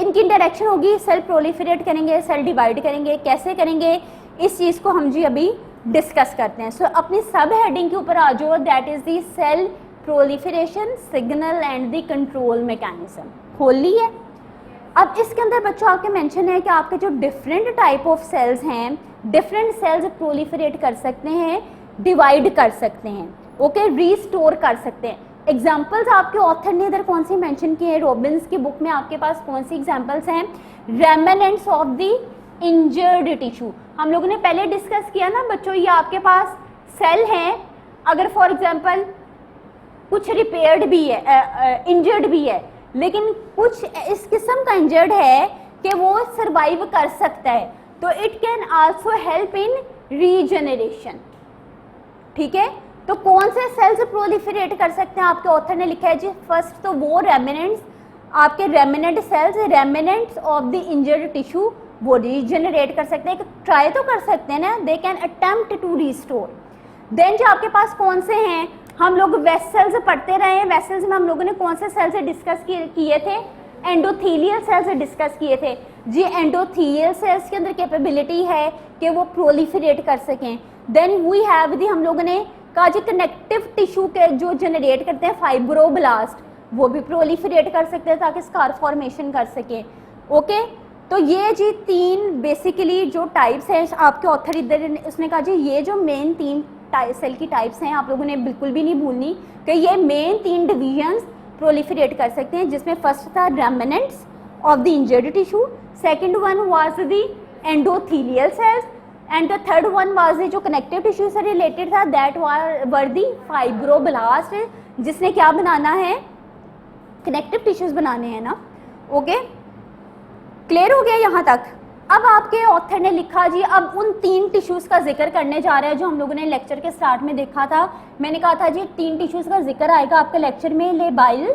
इनकी इंटरेक्शन होगी, सेल प्रोलिफरेट करेंगे, सेल डिवाइड करेंगे। कैसे करेंगे इस चीज़ को हम जी अभी डिस्कस करते हैं। सो अपनी सब हेडिंग के ऊपर आ जाओ, that is the cell proliferation, signal and the control mechanism. खोल ली है? अब इसके अंदर बच्चों आपके मेंशन है कि आपके जो डिफरेंट टाइप ऑफ सेल्स हैं, डिफरेंट सेल्स प्रोलिफरेट कर सकते हैं, डिवाइड कर सकते हैं, ओके, रीस्टोर कर सकते हैं। एग्जाम्पल्स आपके ऑथर ने इधर कौन सी मेंशन की है? रॉबिन्स की बुक में आपके पास कौन सी एग्जाम्पल्स हैं? Remnants of the injured tissue. हम लोगों ने पहले डिस्कस किया ना बच्चों, ये आपके पास सेल हैं, अगर फॉर एग्जांपल कुछ रिपेयर्ड भी है, इंजर्ड भी है, लेकिन कुछ इस किस्म का इंजर्ड है कि वो सरवाइव कर सकता है, तो it can also help in regeneration. ठीक है, तो कौन से सेल्स प्रोलिफरेट कर सकते हैं आपके ऑथर ने लिखा है जी, फर्स्ट तो वो रेमिनेंट्स, आपके remnant cells, remnants of the injured tissue, वो रीजनरेट कर सकते हैं, ट्राई तो कर सकते हैं ना, they can attempt to restore. Then जो आपके पास कौन से हैं, हम लोग वेसल्स पढ़ते रहे हैं। वेसल्स में हम लोगों ने कौन से सेल्स डिस्कस किए थे? एंडोथीलियल सेल्स डिस्कस किए थे जी। एंडोथीलियल सेल्स के अंदर कैपेबिलिटी है कि वो प्रोलिफरेट कर सकें। देन वी हैव दी, हम लोगों ने कहा जी कनेक्टिव टिश्यू के जो जनरेट करते हैं फाइब्रोब्लास्ट, वो भी प्रोलिफरेट कर सकते हैं ताकि स्कार फॉर्मेशन कर सकें। ओके, तो ये जी 3 बेसिकली जो टाइप्स हैं आपके ऑथर इधर उसने कहा जी ये जो मेन 3 सेल की टाइप्स हैं आप लोगों ने बिल्कुल भी नहीं भूलनी कि ये मेन 3 डिवीजन्स प्रोलिफरेट कर सकते हैं, जिसमें फर्स्ट था remnants of the injured tissue, second one was the endothelial cells, and the third one was जो कनेक्टिव टिश्यू से रिलेटेड था, दैट वर द फाइब्रोब्लास्ट, जिसने क्या बनाना है? कनेक्टिव टिश्यूज बनाने हैं ना। ओके, क्लियर हो गया यहाँ तक? अब आपके ऑथर ने लिखा जी, अब उन 3 टिश्यूज का जिक्र करने जा रहा है जो हम लोगों ने लेक्चर के स्टार्ट में देखा था। मैंने कहा था जी 3 टिश्यूज का जिक्र आएगा आपके लेक्चर में, labile,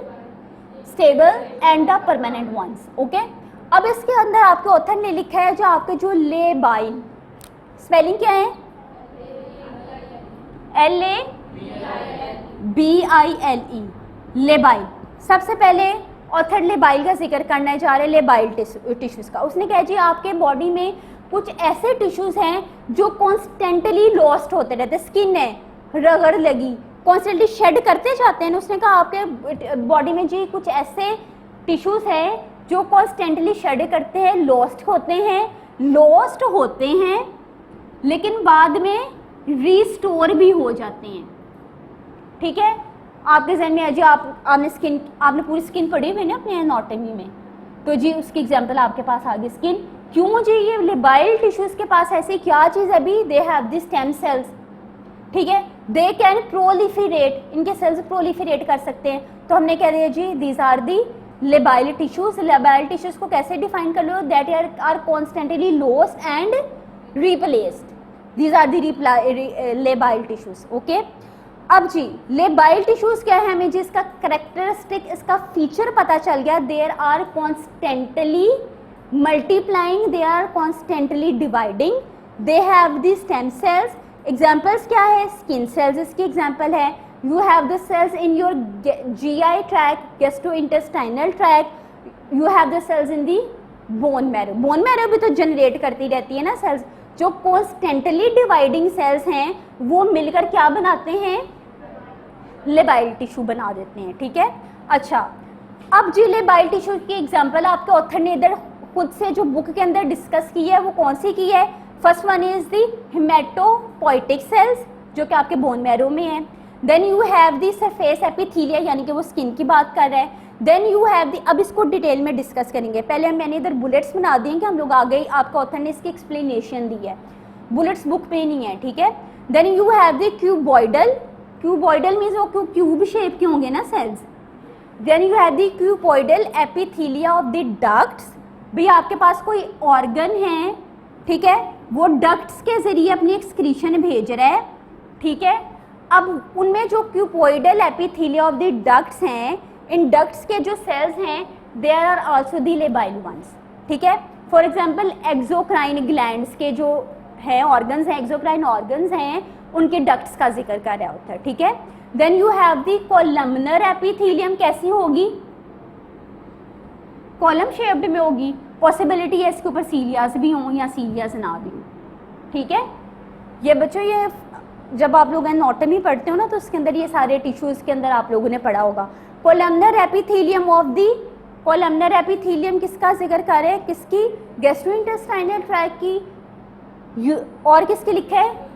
stable and the permanent ones. Okay, अब इसके अंदर आपके ऑथर ने लिखा है जो आपके जो लेबाइल, स्पेलिंग क्या है? LABILE, labile. सबसे पहले ऑथर लेबाइल का जिक्र करना चाह रहे हैं, लेबाइल टिश्यूज का। उसने कहा जी आपके बॉडी में कुछ ऐसे टिश्यूज हैं जो कॉन्स्टेंटली लॉस्ट होते रहते, स्किन है रगड़ लगी, कॉन्स्टेंटली शेड करते जाते हैं। उसने कहा आपके बॉडी में जी कुछ ऐसे टिश्यूज हैं जो कॉन्स्टेंटली शेड करते हैं, लॉस्ट होते हैं लेकिन बाद में रीस्टोर भी हो जाते हैं। ठीक है, आपके जहन में है जी आपने पूरी स्किन पढ़ी हुई ना अपने एनाटॉमी में, तो जी उसकी एग्जांपल आपके पास आ गई स्किन। क्यों जी ये लेबाइल टिश्यूज के पास ऐसी क्या चीज़ है भी, they have the stem cells. ठीक है, दे कैन प्रोलिफरेट, इनके सेल्स प्रोलिफरेट कर सकते हैं। तो हमने कह दिया जी these are the labile tissues. Labile tissues को कैसे डिफाइन कर लो, that are constantly lost and replaced, these are the labile tissues. Okay, अब जी लेबाइल टिश्यूज क्या है, हमें जी इसका करेक्टरिस्टिक, इसका फीचर पता चल गया। There are constantly multiplying, they are constantly dividing, they have the stem cells. Examples क्या है, स्किन सेल्स इसकी एग्जाम्पल है। You have the cells in your GI tract, gastrointestinal tract, you have the cells in the bone marrow. Bone marrow भी तो generate करती रहती है ना सेल्स। जो कॉन्स्टेंटली डिवाइडिंग सेल्स हैं वो मिलकर क्या बनाते हैं, लेबाइल टिश्यू बना देते हैं। ठीक है, अच्छा अब जी लेबाइल टिश्यू की एग्जांपल आपके ऑथर ने इधर खुद से जो बुक के अंदर डिस्कस की है वो कौन सी की है। First one is the haematopoietic cells जो कि आपके बोन मैरो में है। Then you have the surface epithelia यानी कि वो स्किन की बात कर रहा है। देन यू हैव दी, अब इसको डिटेल में डिस्कस करेंगे। पहले मैंने इधर बुलेट्स बना दिए कि हम लोग आ गए, आपका ऑथर ने इसकी एक्सप्लेनेशन दी है, बुलेट्स बुक पे नहीं है। ठीक है, then you have the cuboidal, cuboidal means वो क्यूब शेप के होंगे ना cells. Then you have the cuboidal epithelia of the ducts, भैया आपके पास कोई ऑर्गन है, ठीक है, वो डक्ट्स के जरिए अपनी एक्सक्रीशन भेज रहा है। ठीक है, अब उनमें जो cuboidal epithelia of the ducts हैं, इन डक्ट्स के जो सेल्स हैं there are also the labile ones. ठीक है, फॉर एग्जांपल एक्सोक्राइन ग्लैंड्स के जो हैं ऑर्गन्स हैं, एक्सोक्राइन ऑर्गन्स हैं, उनके डक्ट्स का जिक्र कर रहा होता है। ठीक है, then you have the columnar epithelium, कैसी होगी, कॉलम शेप्ड में होगी, पॉसिबिलिटी है इसके ऊपर सीलियास भी हों या सीलियास ना भी हों। ठीक है, ये बच्चों ये जब आप लोग एनाटॉमी पढ़ते हो ना तो उसके अंदर ये सारे टिश्यूज के अंदर आप लोगों ने पढ़ा होगा। Columnar epithelium of the, columnar epithelium किसका जिक्र कर रहे हैं, किसकी, गैस्ट्रोइंटेस्टाइनल ट्रैक्ट की, और किसकी लिखा है,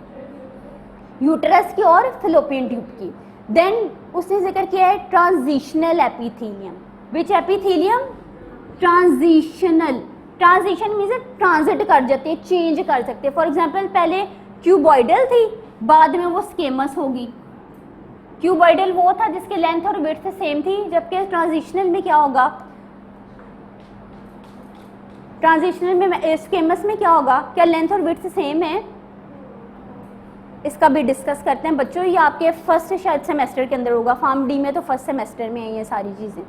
यूटरस की और फिलोपियन ट्यूब की। देन उसने जिक्र किया है transitional epithelium, which epithelium, transitional, transition means transit कर जाते हैं, चेंज कर सकते हैं। फॉर एग्जाम्पल पहले क्यूबॉइडल थी, बाद में वो स्केमस होगी। क्यूबॉइडल वो था जिसकी लेंथ और विड्थ सेम थी, जबकि ट्रांजिशनल में क्या होगा, ट्रांजिशनल में स्केमस में क्या होगा, क्या लेंथ और विड्थ सेम है, इसका भी डिस्कस करते हैं बच्चों। ये आपके फर्स्ट शायद सेमेस्टर के अंदर होगा, फॉर्म डी में तो फर्स्ट सेमेस्टर में है ये सारी चीज़ें।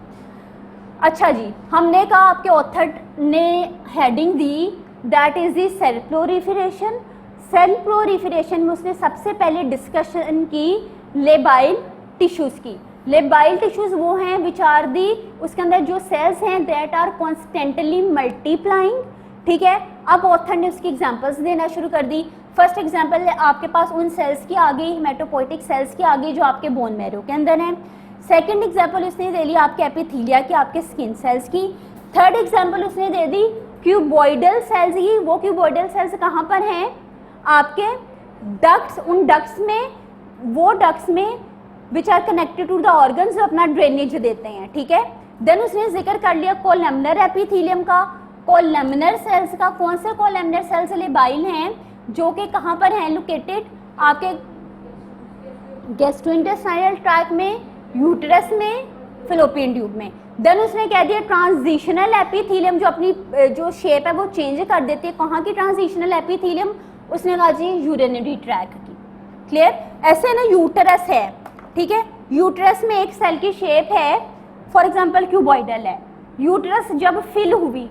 अच्छा जी, हमने कहा आपके ऑथर ने हेडिंग दी that is the cell proliferation. Cell proliferation में उसने सबसे पहले डिस्कशन की लेबाइल टिश्यूज की। लेबाइल टिश्यूज वो हैं विच आर दी, उसके अंदर जो सेल्स हैं दैट आर कॉन्स्टेंटली मल्टीप्लाइंग। ठीक है, अब ऑथर ने उसकी एग्जांपल्स देना शुरू कर दी। फर्स्ट एग्जांपल आपके पास उन सेल्स की आ गई, हेमेटोपोइटिक सेल्स की आ गई जो आपके बोन मैरो के अंदर हैं। सेकंड एग्जांपल उसने दे ली आपके एपिथेलिया की, आपके स्किन सेल्स की। थर्ड एग्जांपल उसने दे दी क्यूबॉइडल सेल्स की। वो क्यूबॉइडल सेल्स कहाँ पर हैं, आपके डक्ट्स, उन डक्ट्स में, वो डक्ट्स में which are connected to the organs जो अपना ड्रेनेज देते हैं। ठीक है, देन उसने जिक्र कर लिया कोलमनर एपिथेलियम का, कोलमनर सेल्स का। कौन से कोलमनर सेल्स लेबाइल हैं, जो कि कहाँ पर हैं लोकेटेड, आपके गैस्ट्रोइंटेस्टाइनल ट्रैक्ट में, यूटरस में, फिलोपियन ट्यूब में। देन उसने कह दिया ट्रांजिशनल एपिथेलियम जो अपनी जो शेप है वो चेंज कर देती है। कहाँ की ट्रांजिशनल एपिथेलियम, उसने कहा जी यूरिनरी ट्रैक्ट की। क्लियर, ऐसे ना यूटरस है, ठीक है, यूटरस में एक सेल की शेप है, फॉर एग्जांपल क्यूबॉइडल है। यूटरस जब फिल हुई,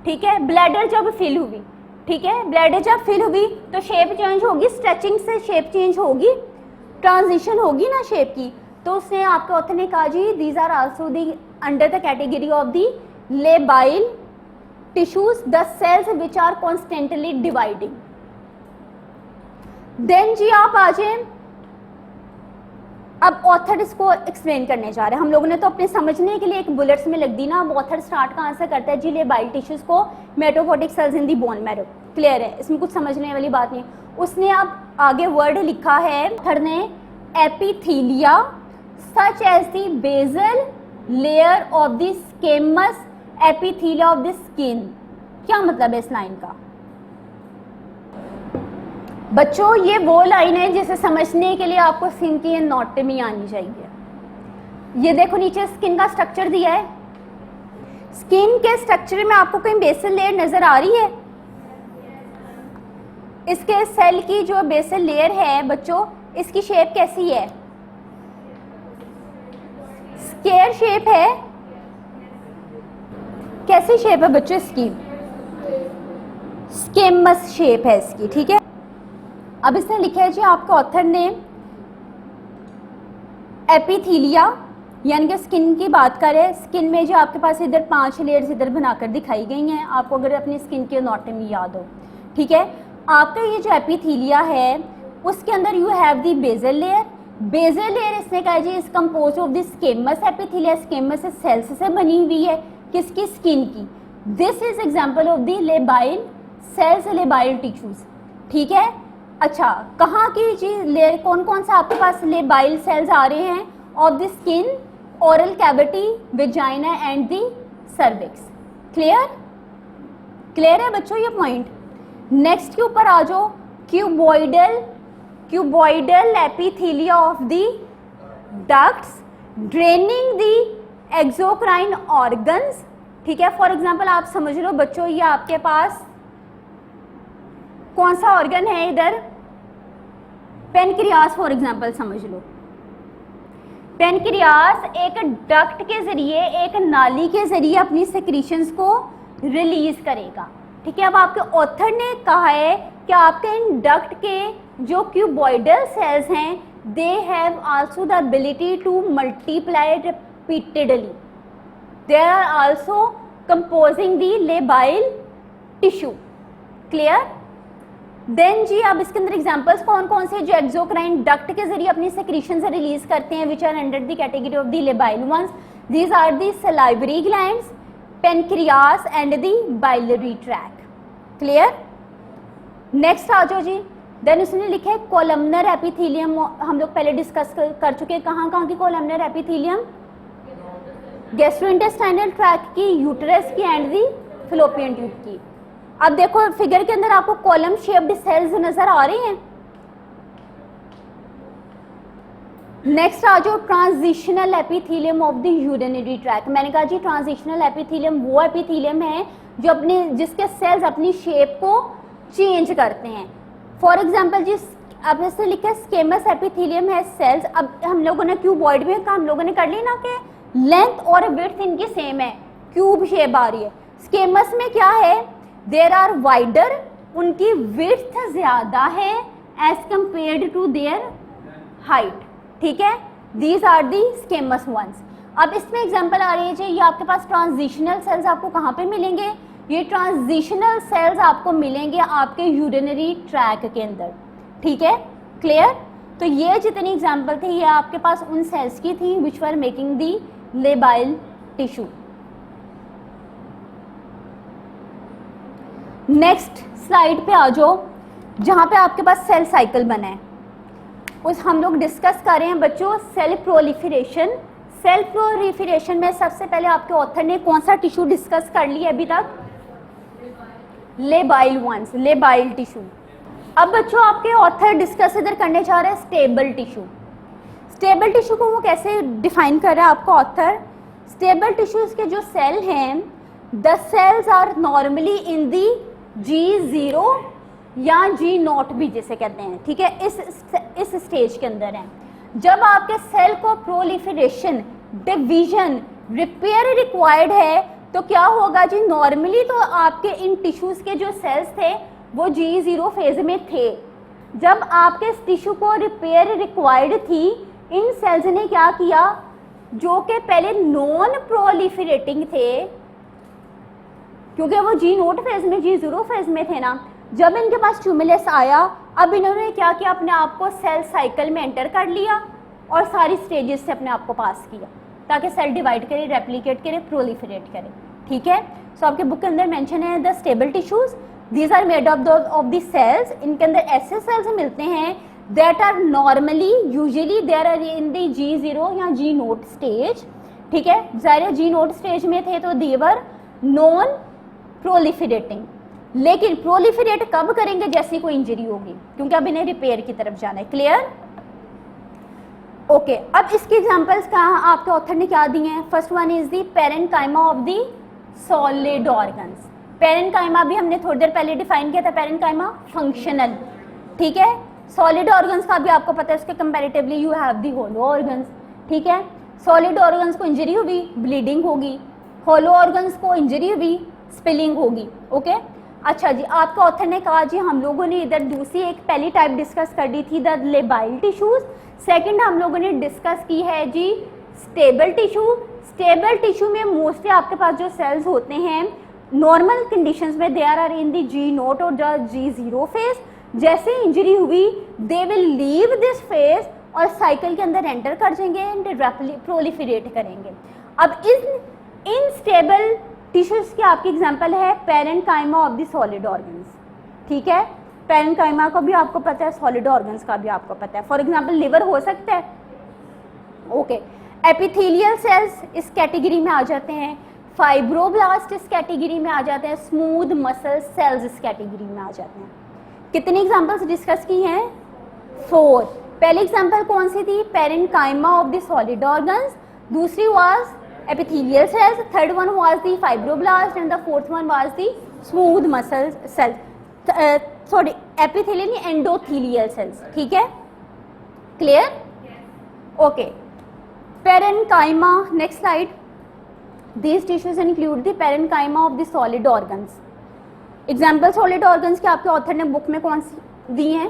ठीक है, ब्लैडर जब फिल हुई, ठीक है, ब्लैडर जब फिल हुई तो शेप चेंज होगी, स्ट्रेचिंग से शेप चेंज होगी, ट्रांजिशन होगी ना शेप की। तो उसने आपके ऑथर ने कहा जी these are also the under the category of the labile tissues, the cells which are constantly dividing. Then जी आप आ जाए, अब ऑथर इसको एक्सप्लेन करने जा रहे हैं। हम लोगों ने तो अपने समझने के लिए एक बुलेट्स में लिख दी ना। अब ऑथर स्टार्ट कहाँ से करता है जी, लेबाइल टिश्यूज को मेटोपोटिक sales in the bone marrow. Clear है, इसमें कुछ समझने वाली बात नहीं। उसने अब आगे वर्ड लिखा है ऑथर ने, epithelia such as the basal layer of the squamous epithelia of the skin. क्या मतलब है इस लाइन का बच्चों? ये वो लाइन है जिसे समझने के लिए आपको स्किन की एनाटॉमी आनी चाहिए। ये देखो नीचे स्किन का स्ट्रक्चर दिया है। स्किन के स्ट्रक्चर में आपको कहीं बेसल लेयर नजर आ रही है? इसके सेल की जो बेसल लेयर है बच्चों, इसकी शेप कैसी है? स्क्वायर शेप है। कैसी शेप है बच्चों इसकी? स्केमस शेप है इसकी, ठीक है। अब इसने लिखा है जी आपके ऑथर ने एपिथीलिया यानी कि स्किन की बात करें। स्किन में जो आपके पास इधर 5 लेयर्स इधर बनाकर दिखाई गई हैं, आपको अगर अपनी स्किन की एनाटॉमी याद हो, ठीक है। आपका ये जो एपिथीलिया है उसके अंदर you have the basal layer. Basal layer इसने कहा जी is composed of the squamous epithelia. Squamous cells से बनी हुई है, किसकी? स्किन की। This is example of the labile cells, labile tissues, ठीक है। अच्छा, कहाँ की जी लेयर, कौन कौन सा आपके पास लेबाइल सेल्स आ रहे हैं? Of the skin, oral cavity, vagina and the cervix. Clear? Clear है बच्चों ये पॉइंट? नेक्स्ट के ऊपर आ जाओ, cuboidal, cuboidal एपिथीलिया of the ducts draining the exocrine organs, ठीक है। फॉर एग्जांपल आप समझ लो बच्चों, ये आपके पास कौन सा ऑर्गन है इधर? पेनक्रियास फॉर एग्जांपल समझ लो। पेनक्रियास एक डक्ट के जरिए, एक नाली के जरिए अपनी सेक्रीशंस को रिलीज करेगा, ठीक है। अब आपके ऑथर ने कहा है कि आपके इन डक्ट के जो क्यूबॉइडल सेल्स हैं, they have also the ability to multiply repeatedly. They are also composing the labile tissue. Clear? Then जी अब इसके अंदर एग्जांपल्स कौन कौन से जो एक्सोक्राइन डक्ट के जरिए अपनी सेक्रीशन से रिलीज करते हैं, which are under the category of the labile ones. These are the salivary glands, pancreas and the biliary tract. Clear? Next आ जाओ जी। देन उसने लिखा है कोलमनर एपिथीलियम। हम लोग पहले डिस्कस कर चुके हैं कहाँ कहाँ की कोलमनर एपिथीलियम? गैस्ट्रोइंटेस्टाइनल ट्रैक की, यूटेरस की एंड दी फैलोपियन ट्यूब की। अब देखो फिगर के अंदर आपको कॉलम शेप्ड सेल्स नजर आ रही हैं। नेक्स्ट आ जाओ transitional epithelium of the urinary track. मैंने कहा जी ट्रांजिशनल एपिथीलियम वो एपिथीलियम है जो अपने जिसके सेल्स अपनी शेप को चेंज करते हैं। फॉर एग्जांपल जी अब इससे लिखा है स्केमस एपिथीलियम है सेल्स। अब हम लोगों ने क्यूबॉइड में कहा, हम लोगों ने कर ली ना कि लेंथ और विड्थ इनकी सेम है, क्यूब शेप आ रही है। स्केमस में क्या है? देयर आर वाइडर, उनकी विड्थ ज्यादा है as compared to their height, ठीक है। These are the squamous ones. अब इसमें एग्जांपल आ रही है जी, ये आपके पास ट्रांजिशनल सेल्स आपको कहाँ पे मिलेंगे? ये ट्रांजिशनल सेल्स आपको मिलेंगे आपके यूरिनरी ट्रैक के अंदर, ठीक है। क्लियर? तो ये जितनी एग्जांपल थी ये आपके पास उन सेल्स की थी which were making the labile tissue. Next slide पे आ जाओ, जहाँ पे आपके पास सेल साइकिल बना है उस हम लोग डिस्कस कर रहे हैं बच्चों सेल प्रोलिफरेशन। सेल प्रोलिफरेशन में सबसे पहले आपके ऑथर ने कौन सा टिश्यू डिस्कस कर लिया अभी तक? Labile ones, labile tissue. अब बच्चों आपके ऑथर डिस्कस इधर करने जा रहे हैं स्टेबल टिश्यू। स्टेबल टिश्यू को वो कैसे डिफाइन कर रहा है आपका ऑथर? स्टेबल टिश्यूज के जो सेल हैं, the cells are normally in the G0 या G0 भी जिसे कहते हैं, ठीक है, इस स्टेज के अंदर है। जब आपके सेल को प्रोलिफरेशन, डिवीजन, रिपेयर रिक्वायर्ड है तो क्या होगा जी? नॉर्मली तो आपके इन टिश्यूज के जो सेल्स थे वो G0 फेज में थे। जब आपके इस टिश्यू को रिपेयर रिक्वायर्ड थी, इन सेल्स ने क्या किया? जो कि पहले नॉन प्रोलिफरेटिंग थे, क्योंकि वो G0 फेज में, G0 फेज में थे ना, जब इनके पास स्टिमुलस आया, अब इन्होंने क्या किया? अपने आप को सेल साइकिल में एंटर कर लिया, और सारी स्टेजेस से अपने आप को पास किया ताकि सेल डिवाइड करे, रेप्लिकेट करे, प्रोलिफरेट करे, ठीक है। सो आपके बुक के अंदर मेंशन है the stable tissues, these are made of the cells. इनके अंदर ऐसे सेल्स मिलते हैं that are normally usually there are in the G0 या G0 स्टेज, ठीक है। ज़ाहिर G0 स्टेज में थे तो देवर नॉन प्रोलिफरेटिंग, लेकिन प्रोलिफरेट कब करेंगे, जैसी कोई इंजरी होगी, क्योंकि अब इन्हें रिपेयर की तरफ जाना है। क्लियर? ओके, अब इसके एग्जांपल्स कहाँ आपके ऑथर ने क्या दिए हैं। First one is the parenchyma of the solid organs. Parenchyma भी हमने थोड़ी देर पहले डिफाइन किया था, पेरेन्काइमा फंक्शनल, ठीक है। सॉलिड ऑर्गन्स का भी आपको पता है, उसके comparatively you have the hollow organs, ठीक है। सॉलिड ऑर्गन्स को इंजरी हुई, ब्लीडिंग होगी, होलो ऑर्गन्स को इंजरी हुई, स्पिलिंग होगी, ओके। अच्छा जी, आपका ऑथर ने कहा जी हम लोगों ने इधर दूसरी एक पहली टाइप डिस्कस कर दी थी द लेबाइल टिश्यूज, सेकंड हम लोगों ने डिस्कस की है जी स्टेबल टिश्यू। स्टेबल टिश्यू में मोस्टली आपके पास जो सेल्स होते हैं नॉर्मल कंडीशंस में there are in the G0 और द G0 फेज। जैसे इंजरी हुई they will leave this phase और साइकिल के अंदर एंटर कर जाएंगे एंड प्रोलिफरेट करेंगे। अब इन स्टेबल टिश्यूज की आपकी एग्जांपल है parenchyma of the solid organs, ठीक है। पेरेन्काइमा को भी आपको पता है, सॉलिड ऑर्गन्स का भी आपको पता है। फॉर एग्जांपल लिवर हो सकता है, ओके। एपिथेलियल सेल्स इस कैटेगरी में आ जाते हैं, फाइब्रोब्लास्ट इस कैटेगरी में आ जाते हैं, स्मूथ मसल सेल्स इस कैटेगरी में आ जाते हैं। कितनी एग्जांपल्स डिस्कस की हैं? 4। पहली एग्जांपल कौन सी थी? Parenchyma of the solid organs, दूसरी was epithelial cells, third one was the fibroblast and the fourth one was the smooth muscle cells, sorry epithelial नहीं endothelial cells, ठीक है। clear? okay, parenchyma, next slide. These tissues include the parenchyma of the solid organs. example solid organs के आपके author ने book में कौन सी दी हैं?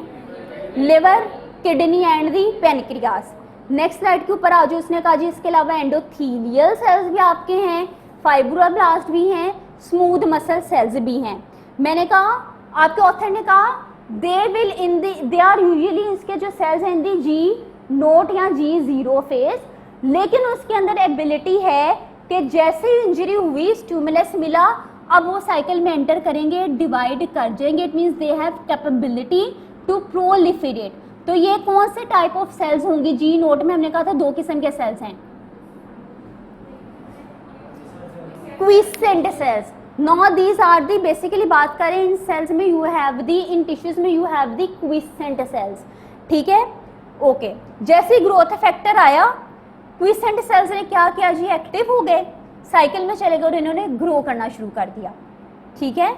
Liver, kidney and the pancreas. Next slide के ऊपर आज उसने कहा जी इसके अलावा एंडोथीलियल सेल्स भी आपके हैं, फाइब्रोब्लास्ट भी हैं, स्मूथ मसल सेल्स भी हैं। मैंने कहा आपके ऑथर ने कहा दे आर यूजुअली इसके जो सेल्स हैं इन दी G0 या G0 फेज, लेकिन उसके अंदर एबिलिटी है कि जैसे इंजरी हुई स्टिमुलस मिला अब वो साइकिल में एंटर करेंगे, डिवाइड कर जाएंगे, it means they have capability to proliferate. तो ये कौन से टाइप ऑफ सेल्स होंगी? G0 में हमने कहा था 2 किस्म के सेल्स हैं, quiescent cells. No these are the, basically बात करें इन सेल्स में यू हैव दी, इन टिश्यूज में you have the quiescent cells, ठीक है, ओके। जैसे ग्रोथ फैक्टर आया क्विसेंट सेल्स ने क्या किया जी, एक्टिव हो गए, साइकिल में चले गए और इन्होंने ग्रो करना शुरू कर दिया, ठीक है।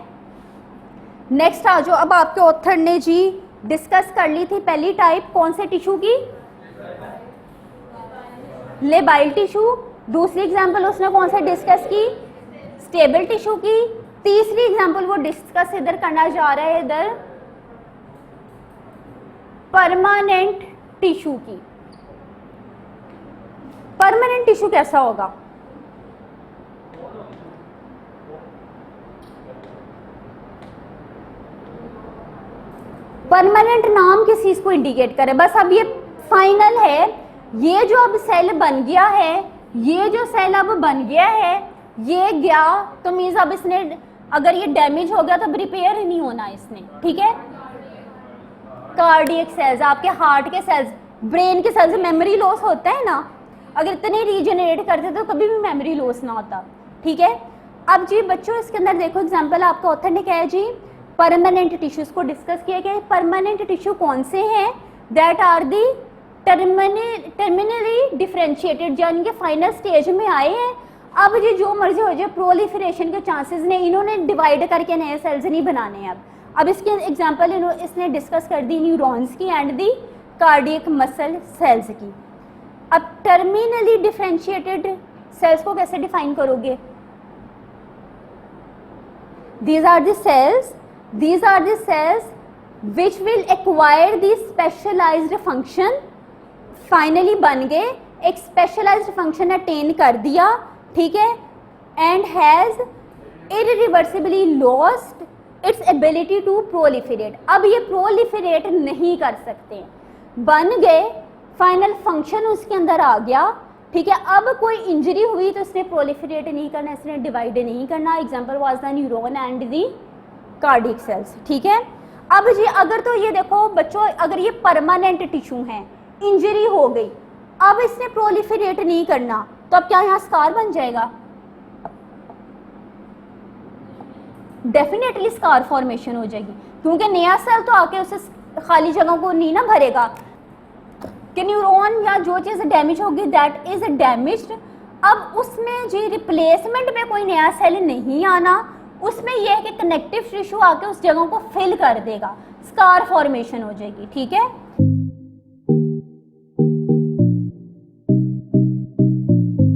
नेक्स्ट आ जाओ, अब आपके ऑथर ने जी डिस्कस कर ली थी पहली टाइप कौन से टिश्यू की? Labile tissue. दूसरी एग्जांपल उसने कौन सा डिस्कस की? स्टेबल टिश्यू की। तीसरी एग्जांपल वो डिस्कस इधर करना जा रहा है इधर परमानेंट टिश्यू की। परमानेंट टिश्यू कैसा होगा? परमानेंट नाम किस चीज को इंडिकेट करे? बस अब ये फाइनल है, ये जो अब सेल बन गया है, ये जो सेल अब बन गया है, ये गया तो मीन्स अब इसने अगर ये डैमेज हो गया तो अब रिपेयर नहीं होना इसने, ठीक है। कार्डियक सेल्स, आपके हार्ट के सेल्स, ब्रेन के सेल्स, मेमोरी लॉस होता है ना, अगर इतने रीजनरेट करते तो कभी भी मेमोरी लॉस ना होता, ठीक है। अब जी बच्चों इसके अंदर देखो एग्जाम्पल आपका ऑथर ने कहा है जी परमानेंट टिश्यूज को डिस्कस किया गया। परमानेंट टिश्यू कौन से हैं? That are the terminally differentiated, यानी कि फाइनल स्टेज में आए हैं। अब जी जो मर्जी हो जाए, प्रोलिफरेशन के चांसेस ने इन्होंने डिवाइड करके नए सेल्स नहीं बनाने हैं। अब इसके एग्जांपल इसने डिस्कस कर दी न्यूरॉन्स की and the cardiac muscle cells की। अब टर्मिनली डिफरेंशिएटेड सेल्स को कैसे डिफाइन करोगे? These are the cells which will acquire the specialized function, finally बन गए, एक specialized function attain कर दिया, ठीक है, and has irreversibly lost its ability to proliferate। अब ये proliferate नहीं कर सकते, बन गए, फाइनल फंक्शन उसके अंदर आ गया, ठीक है। अब कोई इंजरी हुई तो इसने प्रोलिफरेट नहीं करना, इसने डिवाइड नहीं करना। Example was the neuron and the cardiac cells, ठीक है। अब जी अगर तो ये देखो बच्चों, अगर ये परमानेंट टिश्यू है, इंजरी हो गई, अब इसने प्रोलिफरेट नहीं करना, तो अब क्या यहाँ स्कार बन जाएगा? डेफिनेटली स्कार फॉर्मेशन हो जाएगी, क्योंकि नया सेल तो आके उसे खाली जगह को नहीं ना भरेगा कि न्यूरॉन या जो चीज़ डैमेज होगी दैट इज डैमेज्ड। अब उसमें जी रिप्लेसमेंट में कोई नया सेल नहीं आना, उसमें यह है कि कनेक्टिव टिश्यू आके उस जगह को फिल कर देगा, स्कार फॉर्मेशन हो जाएगी, ठीक है।